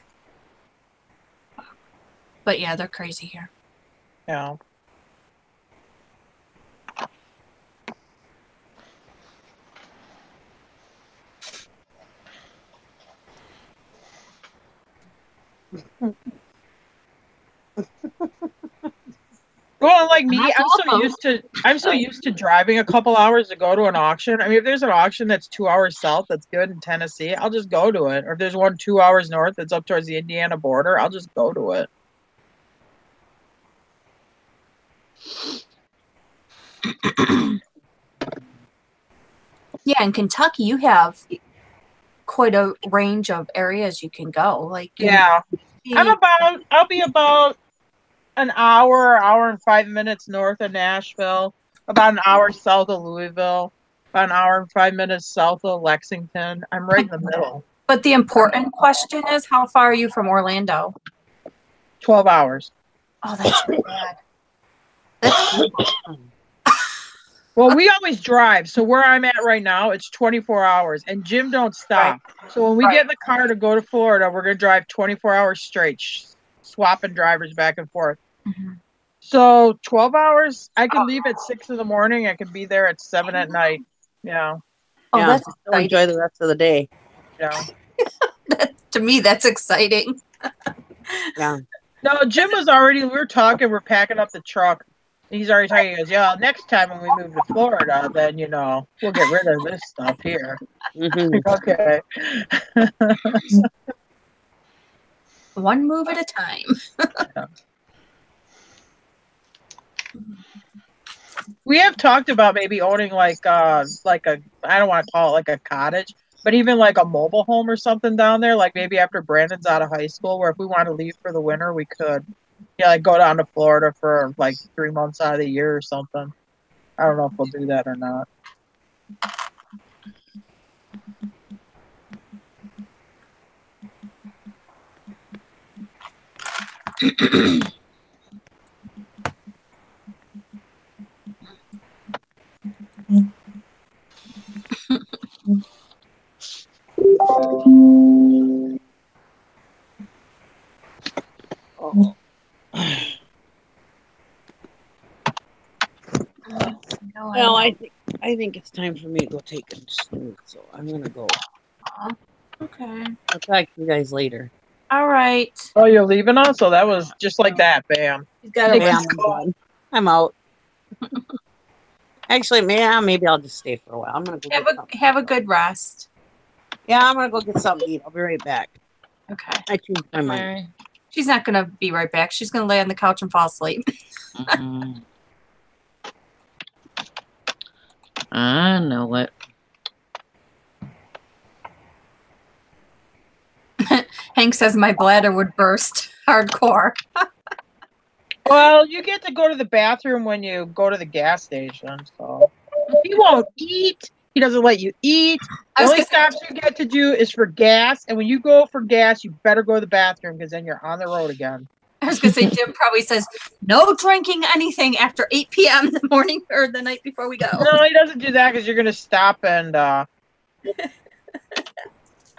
But yeah, they're crazy here. Yeah. Well, like me, I'm so used to driving a couple hours to go to an auction. I mean, if there's an auction that's 2 hours south that's good in Tennessee, I'll just go to it. Or if there's one 2 hours north that's up towards the Indiana border, I'll just go to it. Yeah, in Kentucky, you have quite a range of areas you can go. Like, yeah, I'll be about an hour and 5 minutes north of Nashville, about an hour south of Louisville, about an hour and 5 minutes south of Lexington. I'm right in the middle. But the important question is, how far are you from Orlando? 12 hours. Oh, that's bad. That's well, we always drive. So where I'm at right now, it's 24 hours, and Jim don't stop. Right. So when we get in the car to go to Florida, we're going to drive 24 hours straight, swapping drivers back and forth. Mm-hmm. So 12 hours, I can leave at 6 in the morning. I can be there at 7 at night. Yeah. Oh, yeah, that's exciting. Enjoy the rest of the day. Yeah. To me, that's exciting. Yeah. No, Jim was already, we were talking, we're packing up the truck. He's already talking, he goes, yeah, next time when we move to Florida, then, we'll get rid of this stuff here. Mm-hmm. Okay. One move at a time. Yeah. We have talked about maybe owning like a, I don't want to call it like a cottage, But even like a mobile home or something down there, like maybe after Brandon's out of high school, where if we want to leave for the winter, we could. Yeah, like go down to Florida for like 3 months out of the year or something. I don't know if we'll do that or not. Oh. Well, I think it's time for me to go take a snooze, so I'm gonna go. Okay. I'll talk to you guys later. All right. Oh, you're leaving us? So that was just like that. Bam. Bam, I'm done. I'm out. Actually, maybe I'll just stay for a while. I'm gonna go have a good rest. Yeah, I'm gonna go get something to eat. I'll be right back. Okay. I changed my mind. She's not gonna be right back. She's gonna lay on the couch and fall asleep. I know it. Hank says my bladder would burst. Hardcore. Well, you get to go to the bathroom when you go to the gas station, so he won't eat. He doesn't let you eat. The only stops you get to do is for gas, and when you go for gas, you better go to the bathroom because then you're on the road again. I was gonna say Jim probably says no drinking anything after 8 p.m. the morning or the night before we go. No, he doesn't do that because you're gonna stop and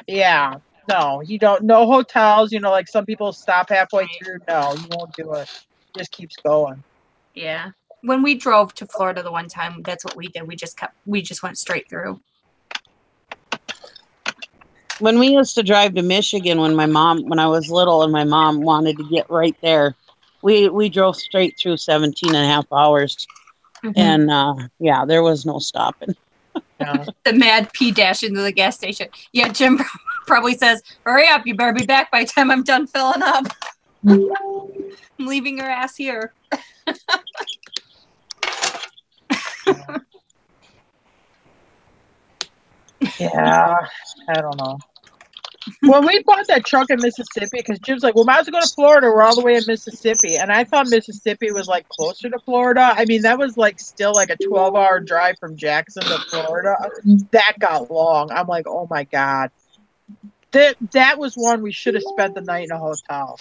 yeah. No, you don't. No hotels. You know, like some people stop halfway through. No, you won't do it. It just keeps going. Yeah. When we drove to Florida the one time, that's what we did. We just went straight through. When we used to drive to Michigan when I was little and my mom wanted to get right there, we drove straight through 17 and a half hours. And yeah, there was no stopping. The mad pee dash into the gas station. Yeah, Jim probably says, hurry up, you better be back by the time I'm done filling up. I'm leaving your ass here. Yeah, I don't know. When we bought that truck in Mississippi, because Jim's like, well, might as well go to Florida. We're all the way in Mississippi. And I thought Mississippi was like closer to Florida. I mean, that was like still like a 12-hour drive from Jackson to Florida. That got long. I'm like, oh my God. That was one we should have spent the night in a hotel.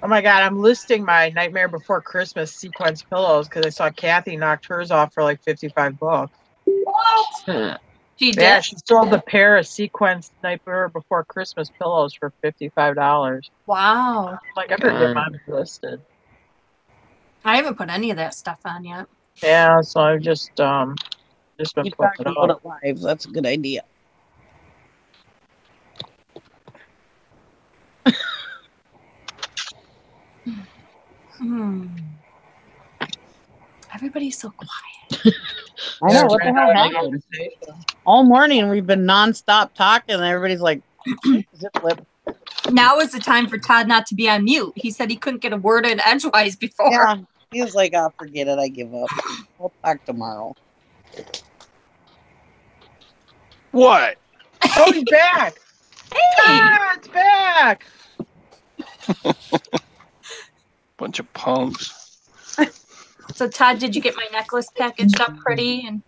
Oh my God, I'm listing my Nightmare Before Christmas sequence pillows because I saw Kathy knocked hers off for like $55. What? She did? Yeah, she sold a pair of sequence Nightmare Before Christmas pillows for $55. Wow. Like, I better get mine listed. I haven't put any of that stuff on yet. Yeah, so I've just been You putting talked it about up. it live. That's a good idea. Everybody's so quiet. I know, what the hell happened? All morning we've been nonstop talking and everybody's like, zip lip. Now is the time for Todd not to be on mute. He said he couldn't get a word in edgewise before. Yeah, he was like, oh, forget it, I give up. We'll talk tomorrow. What? Oh, he's back. Hey! Ah, it's back. Bunch of punks. So Todd, did you get my necklace packaged up pretty? And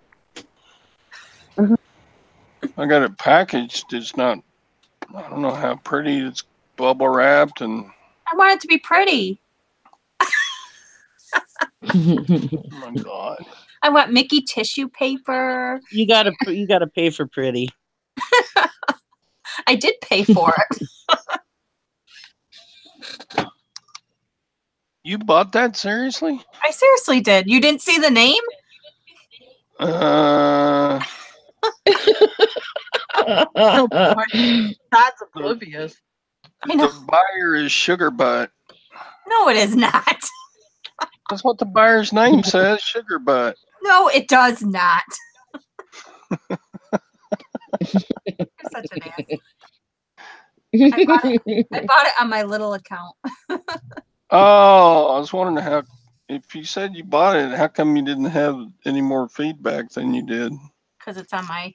I got it packaged. It's not, I don't know how pretty. It's bubble wrapped and. I want it to be pretty. Oh my God. I want Mickey tissue paper. You gotta pay for pretty. I did pay for it. You bought that seriously? I seriously did. You didn't see the name? Todd's oblivious. The buyer is Sugar Butt. No, it is not. That's what the buyer's name says, Sugar Butt. No, it does not. You're such an ass. I bought it on my little account. Oh, I was wondering how, if you said you bought it, how come you didn't have any more feedback than you did? Because it's on my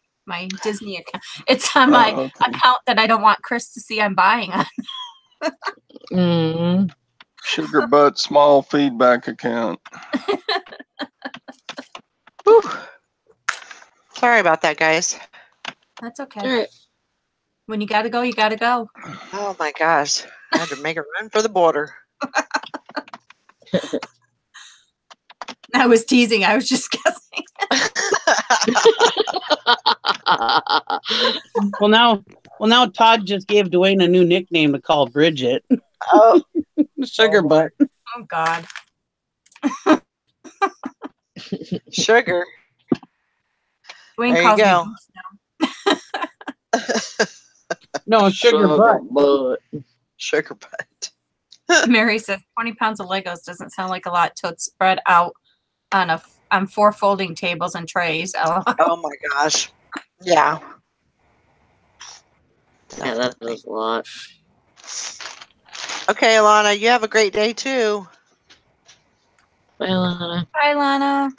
Disney account. It's on my account that I don't want Chris to see I'm buying on. Sugar Butt small feedback account. Whew. Sorry about that, guys. That's okay. When you gotta go, you gotta go. Oh my gosh. I had to make a run for the border. I was teasing. I was just guessing. Well, now Todd just gave Dwayne a new nickname to call Bridget. Oh. Sugar Butt. Oh, God. Sugar. Dwayne There calls you me go. Goose now. No, Sugar Butt. Sugar Butt. Mary says 20 pounds of Legos doesn't sound like a lot till it's spread out on 4 folding tables and trays. Oh my gosh. Yeah. Yeah, that does a lot. Okay, Alana, you have a great day too. Bye, Lana. Bye, Lana.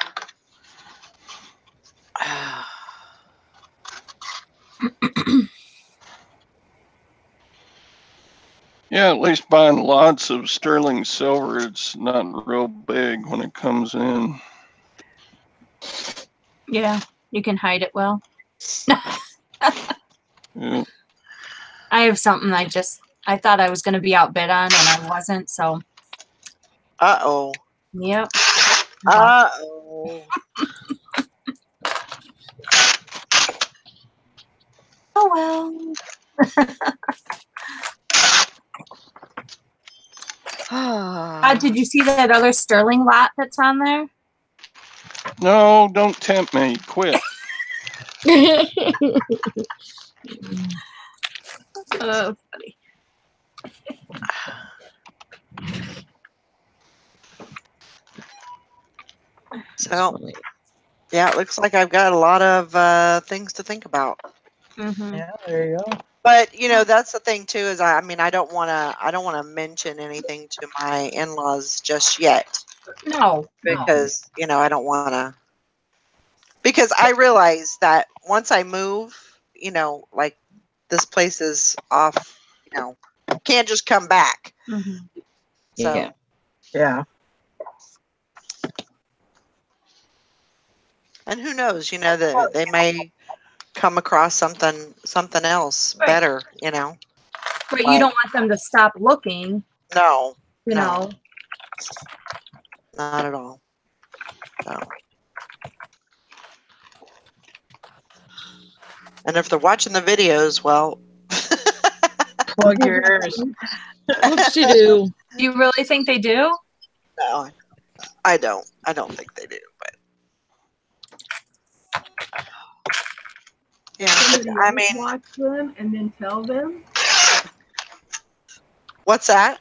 Yeah, at least buying lots of sterling silver, it's not real big when it comes in. Yeah, you can hide it well. Yeah. I have something I thought I was going to be outbid on, and I wasn't, so. Uh-oh. Yep. Uh-oh. Oh, well. Did you see that other sterling lot that's on there? No, don't tempt me. Quit. Oh, funny. So, yeah, it looks like I've got a lot of things to think about. Mm-hmm. Yeah, there you go. But that's the thing too. Is I don't want to mention anything to my in-laws just yet. No, because I don't want to. Because I realize that once I move, like this place is off. Can't just come back. Mm-hmm. So yeah. And who knows? That they may come across something else better. But you don't want them to stop looking. No. No. Not at all. So. And if they're watching the videos, well, plug yours. Do you really think they do? No, I don't. I don't think they do. But yeah, I mean, watch them and then tell them. What's that?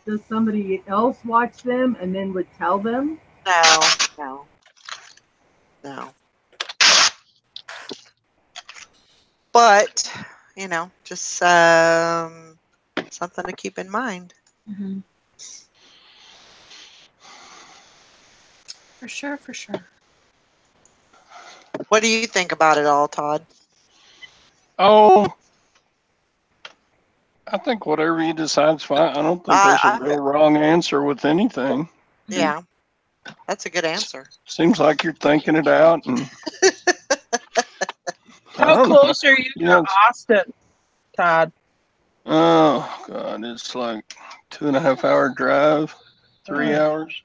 Does somebody else watch them and then would tell them? No. But, just something to keep in mind. Mm-hmm. For sure. What do you think about it all, Todd? Oh, I think whatever you decide's fine. I don't think there's a real wrong answer with anything. Yeah, that's a good answer. Seems like you're thinking it out. And How close are you to Austin, Todd? Oh, God, it's like 2.5 hour drive, 3 hours.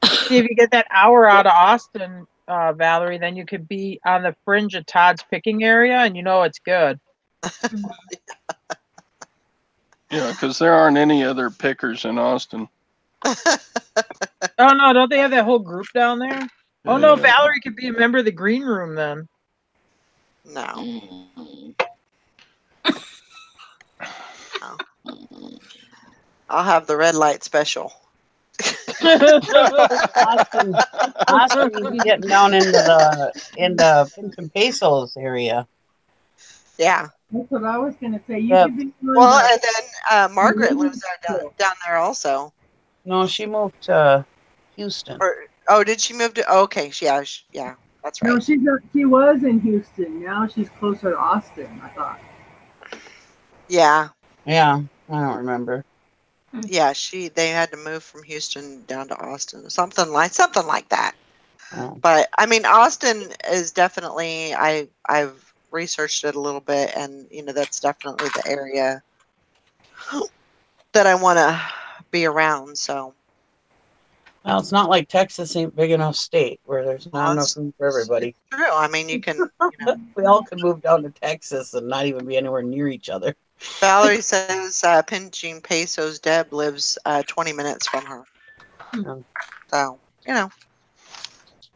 See, if you get that hour out of Austin, Valerie, then you could be on the fringe of Todd's picking area, and it's good. Yeah, because there aren't any other pickers in Austin. Oh, no, don't they have that whole group down there? Oh, no, Valerie could be a member of the green room then. No. No. I'll have the red light special. Austin, you're getting down into Pinchon Pesos area. Yeah. That's what I was going to say. You Yep. could be Well, and then Margaret lives down there also. No, she moved to Houston. Oh, did she move to? Oh, okay, yeah, that's right. No, she was in Houston. Now she's closer to Austin, I thought. Yeah. Yeah, I don't remember. Yeah, they had to move from Houston down to Austin, something like that. Oh. But I mean, Austin is definitely I've researched it a little bit, and that's definitely the area that I want to be around. So. Well, it's not like Texas ain't big enough state where there's not enough room for everybody. True. I mean, you can. We all could move down to Texas and not even be anywhere near each other. Valerie says Pinching Pesos Deb lives 20 minutes from her. So,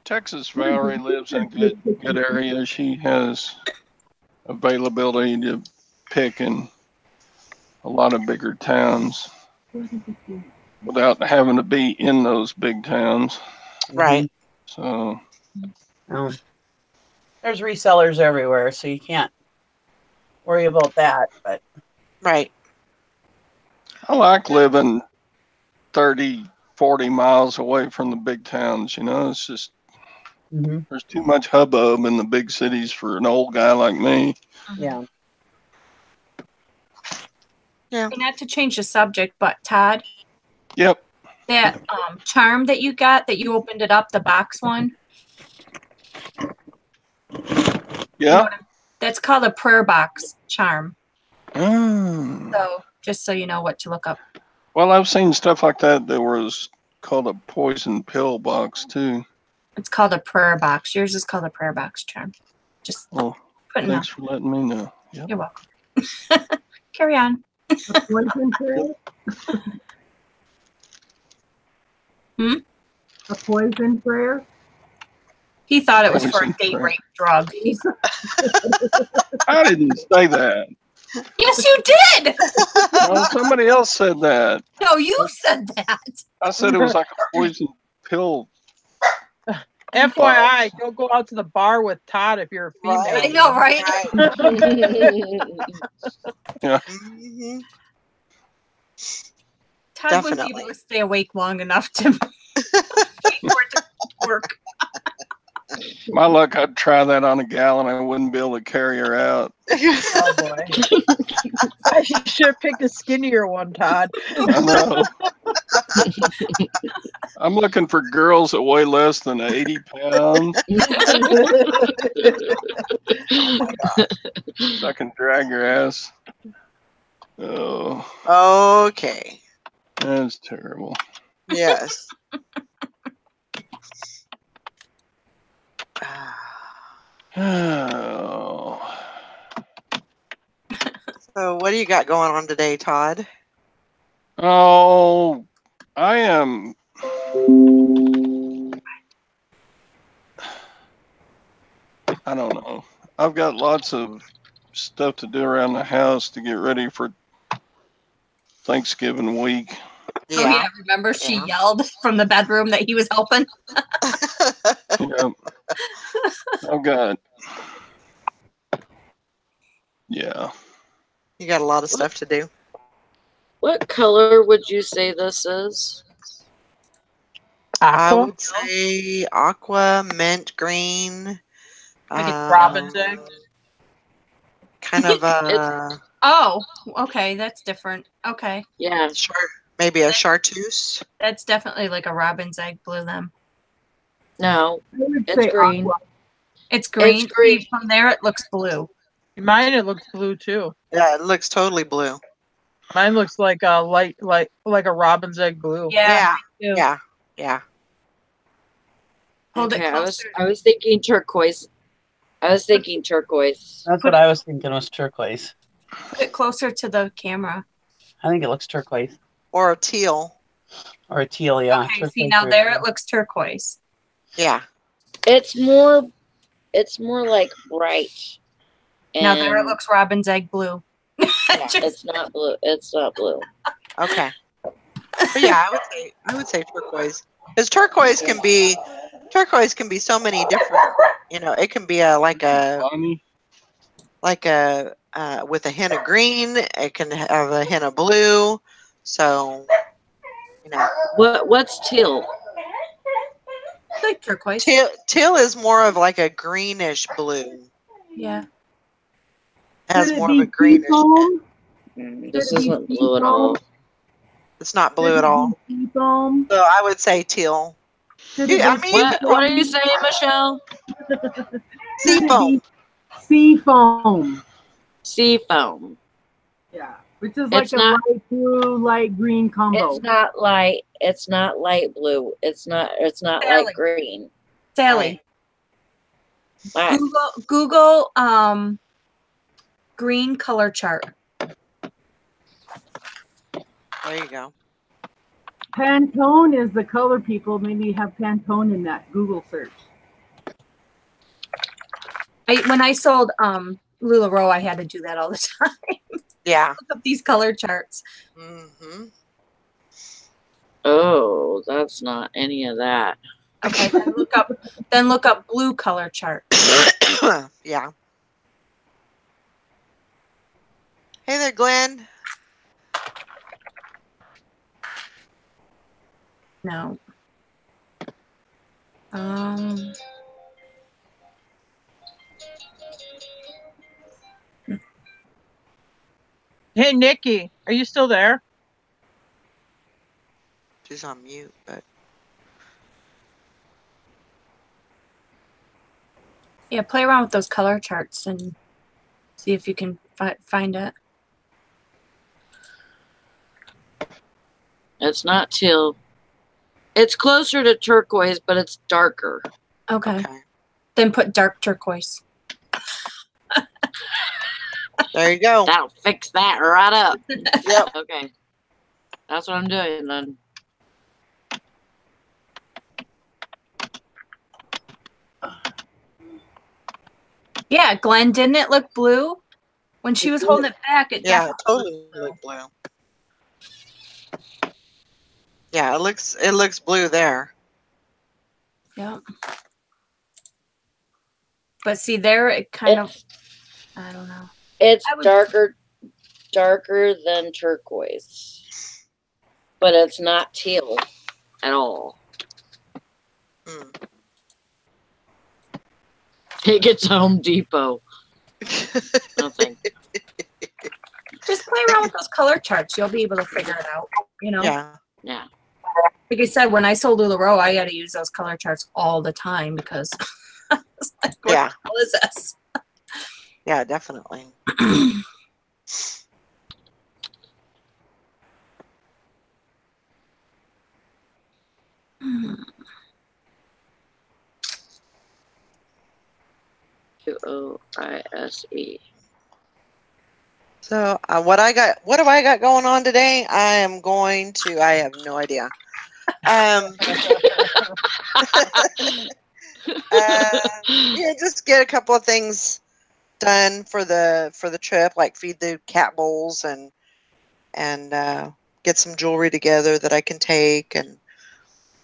Texas Valerie lives in a good area. She has availability to pick in a lot of bigger towns without having to be in those big towns. Right. So. There's resellers everywhere, so you can't worry about that. But right. I like living 30, 40 miles away from the big towns. It's just there's too much hubbub in the big cities for an old guy like me. Yeah. Yeah. Not to change the subject, but Todd. Yep. That charm that you got, that you opened it up, the box one. Yeah. That's called a prayer box charm. Mm. So just so you know what to look up. Well, I've seen stuff like that was called a poison pill box too. It's called a prayer box. Yours is called a prayer box charm. Just thanks for letting me know. Yep. You're welcome. Carry on. A poison prayer? A poison prayer? He thought it was for a date rape drug. I didn't say that. Yes, you did. No, somebody else said that. No, you said that. I said it was like a poison pill. FYI, don't go out to the bar with Todd if you're a female. I know, right? Yeah. Todd wouldn't be able to stay awake long enough to work. My luck, I'd try that on a gal and I wouldn't be able to carry her out. Oh boy. I should have picked a skinnier one, Todd. I know. I'm looking for girls that weigh less than 80 pounds. So I can drag your ass. Oh. Okay. That's terrible. Yes. Oh. So what do you got going on today, Todd? Oh, I am. I don't know. I've got lots of stuff to do around the house to get ready for Thanksgiving week. Oh yeah, remember she yelled from the bedroom that he was helping? Yep. I've got. Yeah. You got a lot of stuff to do. What color would you say this is? I would say aqua, mint green. Robin's egg. Kind of Oh, okay, that's different. Okay. Yeah. Maybe a chartreuse. That's definitely like a robin's egg blue then. No, it's green. Aqua. It's green. It's green. From there it looks blue. Mine it looks blue too. Yeah, it looks totally blue. Mine looks like a like a robin's egg blue. Yeah. Yeah. Hold okay, it closer. I was thinking turquoise. That's what I was thinking was turquoise. Put it closer to the camera. I think it looks turquoise. Or a teal. Or a teal, yeah. Okay, see now there it looks turquoise. Yeah. It's more like bright. Now there it looks robin's egg blue. It's not blue. It's not blue. Okay. But yeah, I would say turquoise. Because turquoise can be so many different, it can be like a with a hint of green, it can have a hint of blue. So, what's teal? Like turquoise. Teal is more of like a greenish blue. Yeah. It has more of a greenish tint. This isn't blue at all. It's not blue at all. So I would say teal. What are you saying, Michelle? Seafoam. Seafoam. Seafoam. Yeah, which is like light blue, light green combo. It's not light. It's not light blue. It's not light green. Sally. Right. Google green color chart. There you go. Pantone is the color people. Maybe you have Pantone in that Google search. When I sold LuLaRoe, I had to do that all the time. Yeah. Look up these color charts. Mm-hmm. Oh, that's not any of that. Okay, then look up blue color chart. Yeah. Hey there, Glenn. No. Hey, Nikki, are you still there? She's on mute, but. Yeah, play around with those color charts and see if you can find it. It's not teal. It's closer to turquoise, but it's darker. Okay. Then put dark turquoise. There you go. That'll fix that right up. Yep. Okay. That's what I'm doing then. Yeah, Glenn, didn't it look blue? When she was holding it back, it definitely totally looked blue. Yeah, it looks blue there. Yeah. But see there, it kind of, I don't know. It's darker than turquoise, but it's not teal at all. Take it to Home Depot. Nothing. Just play around with those color charts. You'll be able to figure it out. Yeah. Yeah. Like I said, when I sold LuLaRoe, I had to use those color charts all the time because I was like, what the hell is this? Yeah, definitely. QOISE. So what do I got going on today? I have no idea. Just get a couple of things done for the trip, like feed the cat bowls and get some jewelry together that I can take, and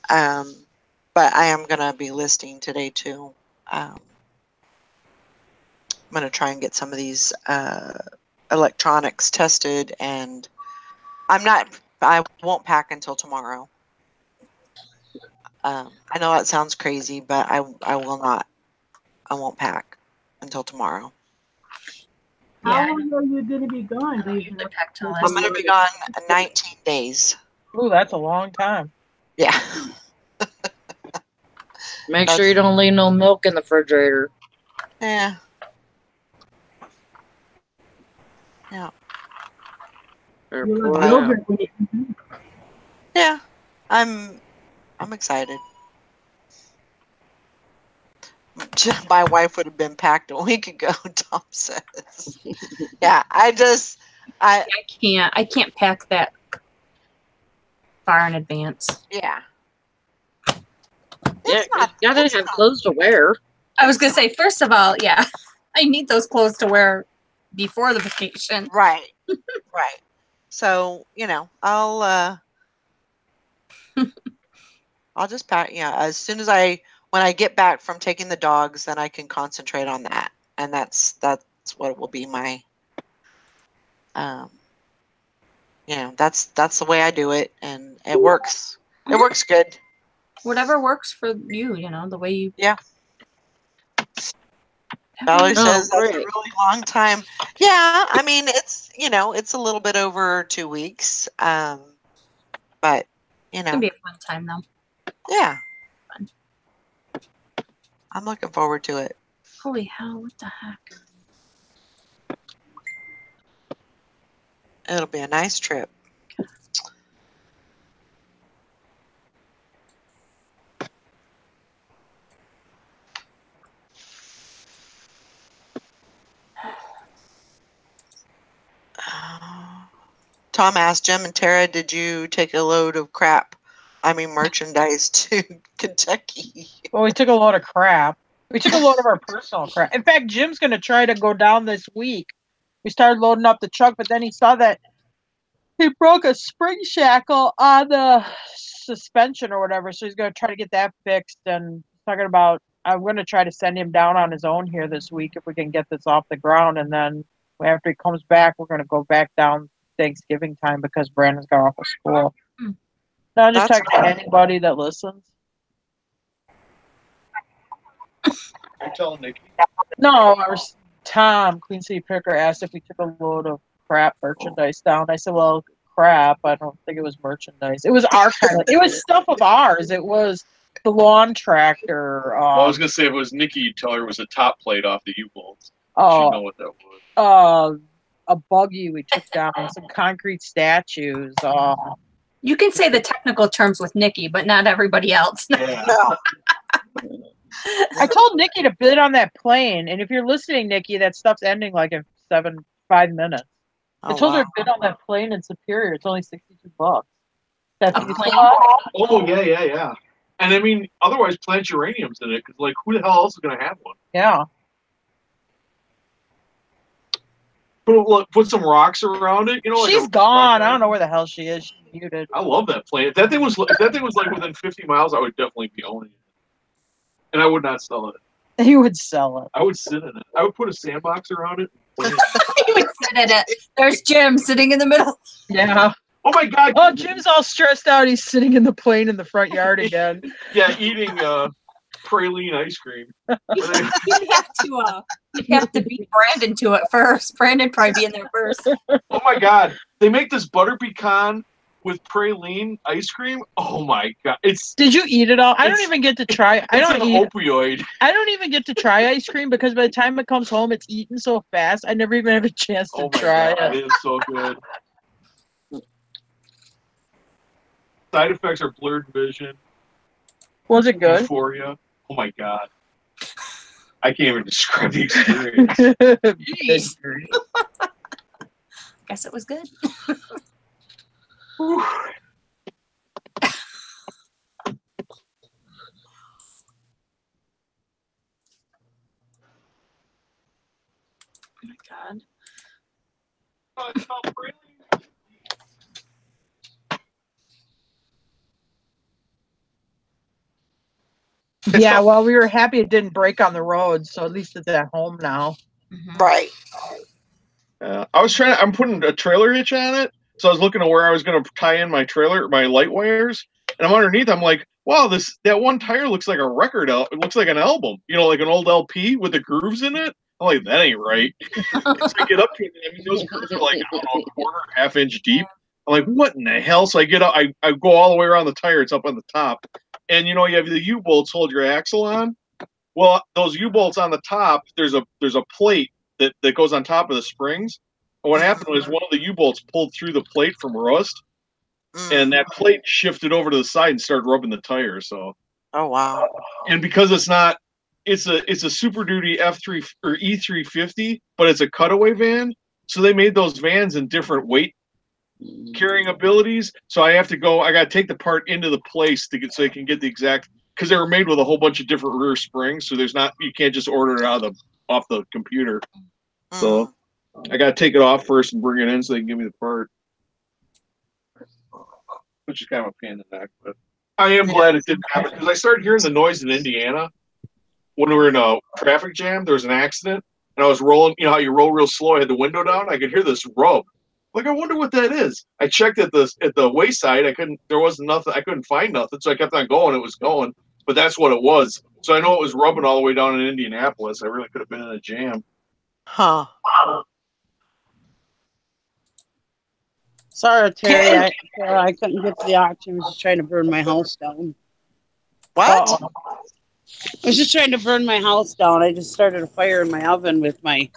but I am gonna be listing today too. I'm gonna try and get some of these electronics tested, and I won't pack until tomorrow. I know that sounds crazy, but I will not. I won't pack until tomorrow. How long are you going to be gone? I'm going to be gone 19 days. Ooh, that's a long time. Yeah. Make sure you don't leave no milk in the refrigerator. Yeah. Yeah. Yeah. I'm excited. My wife would have been packed a week ago, Tom says. Yeah, I can't pack that far in advance. Yeah. Yeah, you gotta have clothes to wear. I was gonna say, first of all, yeah. I need those clothes to wear before the vacation. Right. Right. So, you know, I'll just pack. Yeah, as soon as when I get back from taking the dogs, then I can concentrate on that, and that's what will be my, you know, that's the way I do it, and it works. It works good. Whatever works for you, you know, the way you. Yeah. Valerie says that's a really long time. Yeah, I mean it's, you know, it's a little bit over 2 weeks, but you know, It's gonna be a fun time though. Yeah. Fun. I'm looking forward to it. Holy hell! What the heck? It'll be a nice trip. Tom asked Jim and Tara, did you take a load of crap? I mean, merchandise to Kentucky. Well, we took a load of crap. We took a load of our personal crap. In fact, Jim's going to try to go down this week. We started loading up the truck, but then he saw that he broke a spring shackle on the suspension or whatever, so he's going to try to get that fixed. And talking about, I'm going to try to send him down on his own here this week if we can get this off the ground. And then after he comes back, we're going to go back down Thanksgiving time because Brandon's got off of school. No, I'm just talking to anybody that listens. You're telling Nikki? No, Tom, Queen City Picker, asked if we took a load of crap merchandise down. I said, well, crap. I don't think it was merchandise. It was our kind of, it was stuff of ours. It was the lawn tractor. Well, I was going to say if it was Nikki, you'd tell her it was a top plate off the U-bolts. Oh, she'd know what that was. A buggy we took down, some concrete statues. You can say the technical terms with Nikki, but not everybody else. Yeah. No. I told Nikki to bid on that plane, and if you're listening, Nikki, that stuff's ending like in 5 minutes. I told her to bid on that plane in Superior. It's only $62. That's a plane. Oh yeah. And I mean, otherwise, plant uranium's in it because, like, who the hell else is going to have one? Yeah. Put some rocks around it. You know, she's gone. I don't know where the hell she is. She's muted. I love that plane. If that thing was like within 50 miles, I would definitely be owning it, and I would not sell it. You would sell it. I would sit in it. I would put a sandbox around it. You would sit in it. There's Jim sitting in the middle. Yeah. Oh my God. Oh, Jim's all stressed out. He's sitting in the plane in the front yard again. Yeah, eating praline ice cream. You'd have to beat Brandon to it first. Brandon probably be in there first. Oh my God. They make this butter pecan with praline ice cream. Oh my God. Did you eat it all? I don't even get to try. I don't eat opioid. I don't even get to try ice cream because by the time it comes home, it's eaten so fast. I never even have a chance to try it. It is so good. Side effects are blurred vision. Was it good? Euphoria. Oh my God. I can't even describe the experience. Guess it was good. Oh my God. Yeah, well, we were happy it didn't break on the road, so at least it's at home now. Mm-hmm. Right. I'm putting a trailer hitch on it, so I was looking at where I was going to tie in my light wires, and I'm underneath. I'm like, wow, that one tire looks like a record. It looks like an album, you know, like an old LP with the grooves in it. I'm like, that ain't right. So I get up to it, and I mean, those grooves are like, I don't know, a quarter, half-inch deep. I'm like, what in the hell? So I get up, I go all the way around the tire. It's up on the top. And, you know, you have the U-bolts hold your axle on. Well, those U-bolts on the top, there's a plate that goes on top of the springs. And what happened was one of the U-bolts pulled through the plate from rust, and that plate shifted over to the side and started rubbing the tire. So, oh wow! And because it's a Super Duty F3 or E350, but it's a cutaway van, so they made those vans in different weight carrying abilities. So I got to take the part into the place so they can get the exact, because they were made with a whole bunch of different rear springs. So you can't just order it out of the off the computer. So I got to take it off first and bring it in so they can give me the part, which is kind of a pain in the neck. But I am glad it didn't happen because I started hearing the noise in Indiana when we were in a traffic jam. There was an accident, and I was rolling. You know how you roll real slow? I had the window down. I could hear this rub. Like, I wonder what that is. I checked at the wayside. There wasn't nothing. I couldn't find nothing, so I kept on going. It was going, but that's what it was. So I know it was rubbing all the way down in Indianapolis. I really could have been in a jam. Huh. Sorry, Terry. I couldn't get to the auction. I was just trying to burn my house down. What? I was just trying to burn my house down. I just started a fire in my oven with my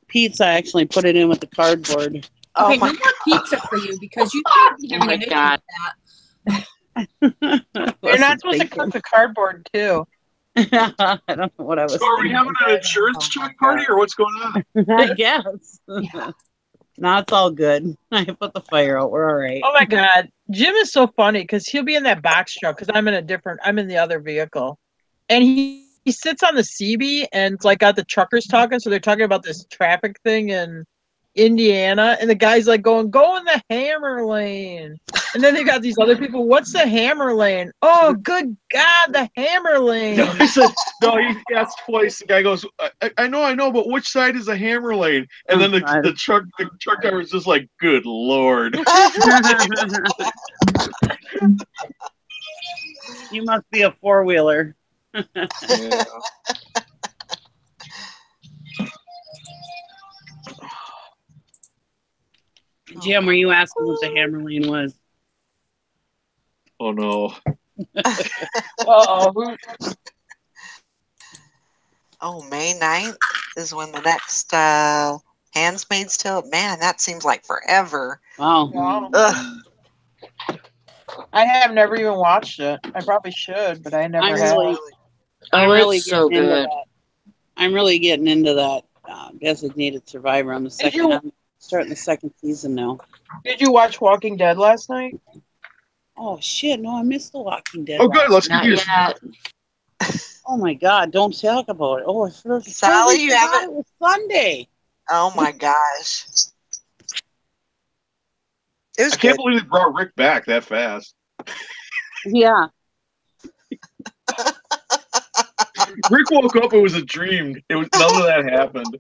pizza. I actually put it in with the cardboard. Okay, no more pizza for you because you can't be having an issue with that. You're not supposed to cook the cardboard too. I don't know what I was. So are we having an insurance check party or what's going on? I guess. Yeah. No, it's all good. I put the fire out. We're all right. Oh my God, Jim is so funny because he'll be in that box truck because I'm in the other vehicle, and he sits on the CB and it's like got the truckers talking, so they're talking about this traffic thing in Indiana, and the guy's like go in the hammer lane, and then they got these other people. What's the hammer lane? Oh, good God, the hammer lane. No, he said no. He asked twice. The guy goes, I know, but which side is the hammer lane? And then the truck driver was just like, good Lord. You must be a four-wheeler. Yeah. Jim, were you asking what the hammer lane was? Oh no. Uh-oh. Oh, May 9th is when the next Handmaid's Tale. Man, that seems like forever. Wow. Ugh. I have never even watched it. I probably should, but I never have. I'm really it's so getting into good. that. I'm really getting into that Designated Survivor on the second. I'm starting the second season now. Did you watch Walking Dead last night? Oh shit! No, I missed The Walking Dead. Oh good, let's Not get you. yet. Oh my God! Don't talk about it. Oh, Sally, you haven't. It was Sunday. Oh my gosh. It was I can't good. believe they brought Rick back that fast. Yeah. Rick woke up. It was a dream. It was none of that happened.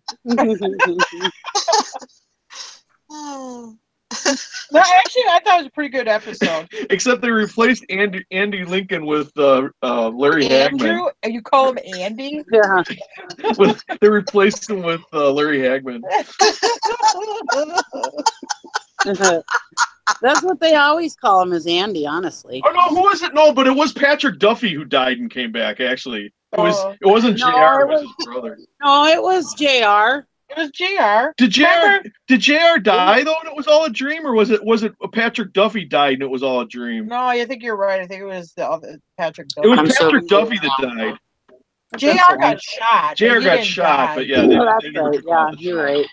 No, actually, I thought it was a pretty good episode. Except they replaced Andy Lincoln with Larry Hagman. Andrew? You call him Andy? Yeah. They replaced him with Larry Hagman. That's what they always call him, is Andy. Honestly. Oh no, who was it? No, but it was Patrick Duffy who died and came back. Actually, it wasn't No, JR. It was his brother. No, it was JR. It was JR. Did JR die though, and it was all a dream, or was it Patrick Duffy died and it was all a dream? No, I think you're right. I think it was the other Patrick Duffy. It was Patrick Duffy that died. JR got shot. JR got shot, but yeah, that's right. Yeah, you're right.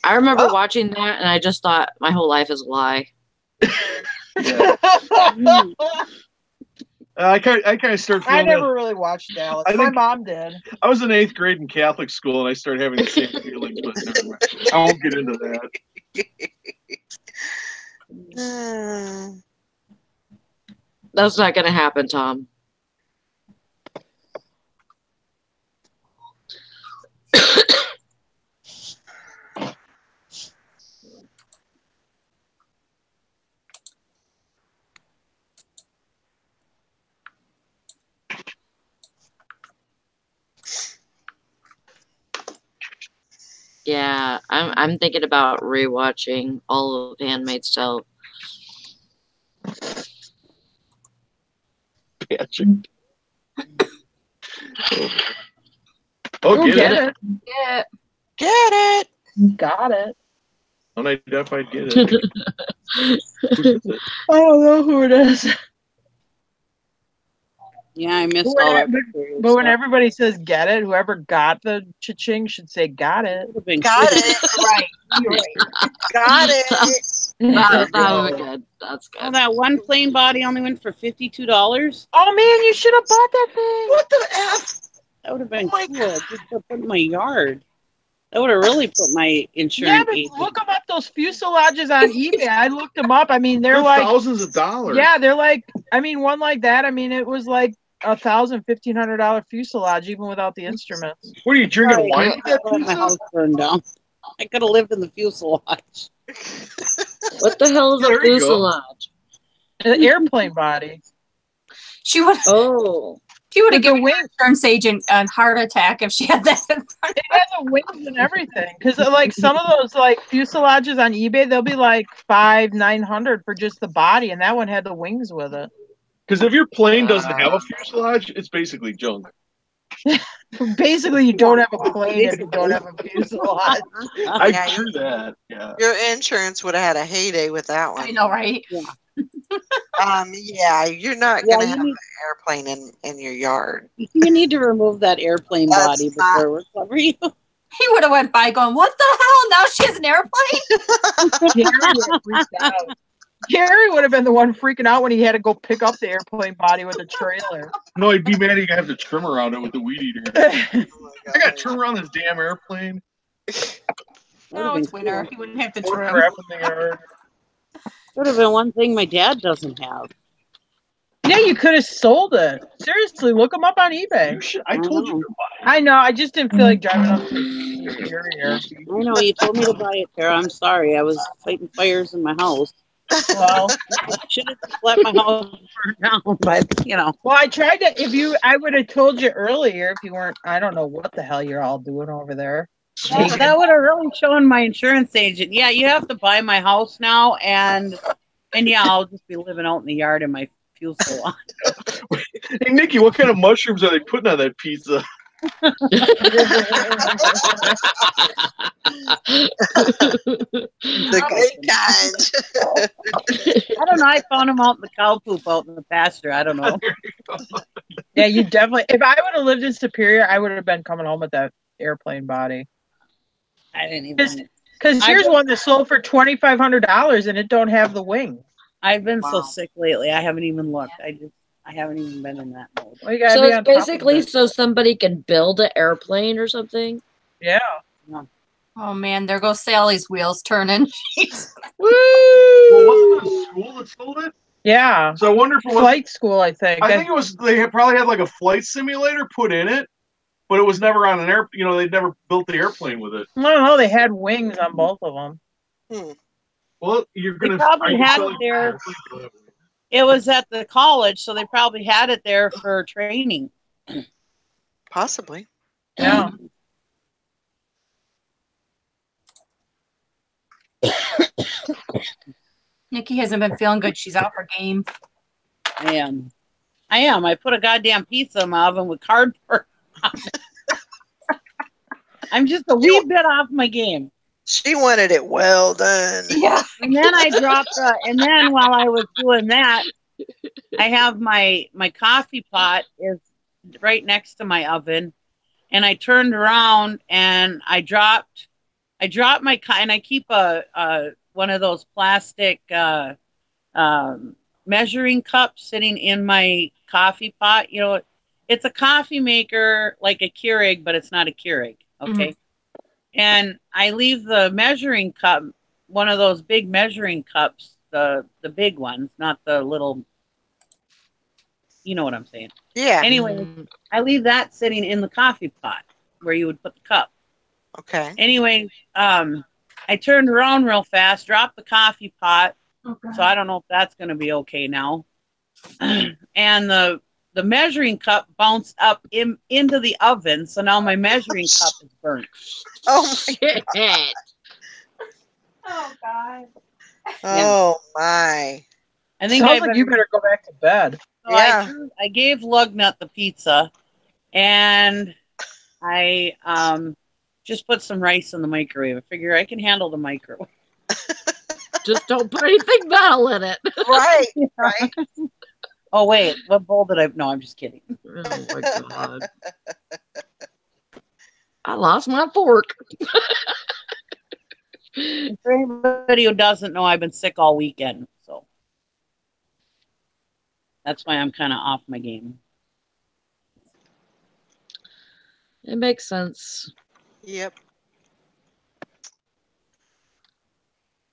I remember watching that, and I just thought my whole life is a lie. I kind of started. I never really watched Dallas. My mom did. I was in 8th grade in Catholic school, and I started having the same feelings. But never mind. I won't get into that. That's not going to happen, Tom. Yeah, I'm thinking about rewatching all of Handmaid's Tale. Patrick. Oh, get it. Get it. Got it. Unidentified, get it. Who is it? I don't know who it is. Yeah, I missed all that. But when everybody says get it, whoever got the cha-ching should say got it. Got it. Right. Got it. That was good. That's good. Oh, that one plain body only went for $52. Oh man, you should have bought that thing. What the F? That would have been cool. Just to put in my yard. That would have really put my insurance. Yeah, but look them up. Those fuselages on eBay. I looked them up. I mean, they're like thousands of dollars. Yeah, they're like. I mean, one like that. I mean, it was like $1,000-$1,500 fuselage, even without the instruments. What are you drinking wine with that Let my house burn down. I could have lived in the fuselage. What the hell is a fuselage? An airplane body. She would. Oh. She would have given her insurance agent a heart attack if she had that. It has the wings and everything. Because like some of those like fuselages on eBay, they'll be like $500-$900 for just the body, and that one had the wings with it. Because if your plane doesn't have a fuselage, it's basically junk. Basically, you don't have a plane if you don't have a fuselage. True that. Yeah. Your insurance would have had a heyday with that one. I know, right? Yeah. Yeah, you're not gonna have an airplane in your yard. You need to remove that airplane body before we're cover you. He would have went by going, "What the hell? Now she has an airplane." Gary would have been the one freaking out when he had to go pick up the airplane body with a trailer. No, he'd be mad he'd have to trim around it with the weed eater. I got to trim around this damn airplane. No, it's winter. He wouldn't have to trim. Would have been one thing my dad doesn't have. Yeah, you could have sold it. Seriously, look them up on eBay. I told you to buy it. I know. I just didn't feel like driving up to the area. I know. You told me to buy it, Tara. I'm sorry. I was fighting fires in my house. Well, I should have just let my house burn down, but you know. Well, I tried to. I would have told you earlier if you weren't. I don't know what the hell you're all doing over there. Well, that would have really shown my insurance agent. Yeah, you have to buy my house now, and yeah, I'll just be living out in the yard in my fuselage. Hey, Nikki, what kind of mushrooms are they putting on that pizza? The good kind. I don't know. I found them out in the cow poop out in the pasture. I don't know. Yeah, you definitely. If I would have lived in Superior, I would have been coming home with that airplane body. I didn't even. Because here's one that sold for $2,500 and it don't have the wing. I've been so sick lately. I haven't even looked. I haven't even been in that mode. So it's basically so somebody can build an airplane or something. Yeah. Oh man, there goes Sally's wheels turning. Woo! Well, wasn't it a school that sold it? Yeah. So I wonder if it was flight school. I think it was. They probably had like a flight simulator put in it, but it was never on an air. You know, they'd never built the airplane with it. I don't know. They had wings on both of them. Well, you're gonna probably had it there. It was at the college, so they probably had it there for training. Possibly. Yeah. Nikki hasn't been feeling good. She's out for game. I am. I put a goddamn pizza in my oven with cardboard on it. I'm just a wee bit off my game. She wanted it well done. Yeah. And then I dropped and then while I was doing that, I have my coffee pot is right next to my oven, and I turned around and I dropped my and I keep a one of those plastic measuring cups sitting in my coffee pot. You know, it's a coffee maker like a Keurig, but it's not a Keurig. Okay. Mm-hmm. And I leave the measuring cup, one of those big measuring cups, the big ones, not the little, you know what I'm saying? Yeah. Anyway, I leave that sitting in the coffee pot where you would put the cup. Okay. Anyway, I turned around real fast, dropped the coffee pot. Okay. So I don't know if that's going to be okay now. And the measuring cup bounced up into the oven, so now my measuring cup is burnt. Oh my God. Oh God. Oh my. I think sounds like you better go back to bed. So yeah. I gave Lugnut the pizza, and I just put some rice in the microwave. I figure I can handle the microwave. Just don't put anything metal in it. Right. Right. Oh, wait. What bowl did I... No, I'm just kidding. Oh, my God. I lost my fork. For anybody who doesn't know, I've been sick all weekend. So that's why I'm kind of off my game. It makes sense. Yep.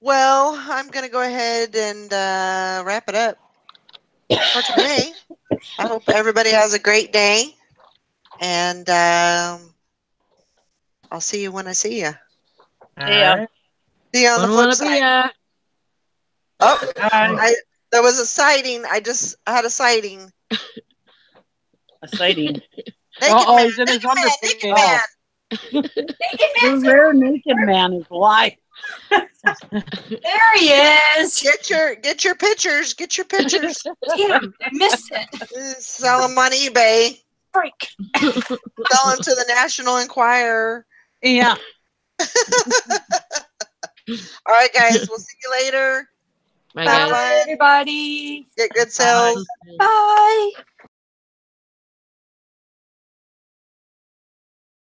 Well, I'm going to go ahead and wrap it up for today. I hope everybody has a great day. And I'll see you when I see you. Yeah. See you on the flip side. Oh, there was a sighting. I had a sighting. A sighting. Naked man. He's in his underpants. Naked man. The rare naked man is alive. There he is. Get your pictures. Get your pictures. Damn, I missed it. Sell them on eBay. Freak. Sell them to the National Enquirer. Yeah. All right, guys. We'll see you later. Bye, Bye, everybody. Get good sales. Bye.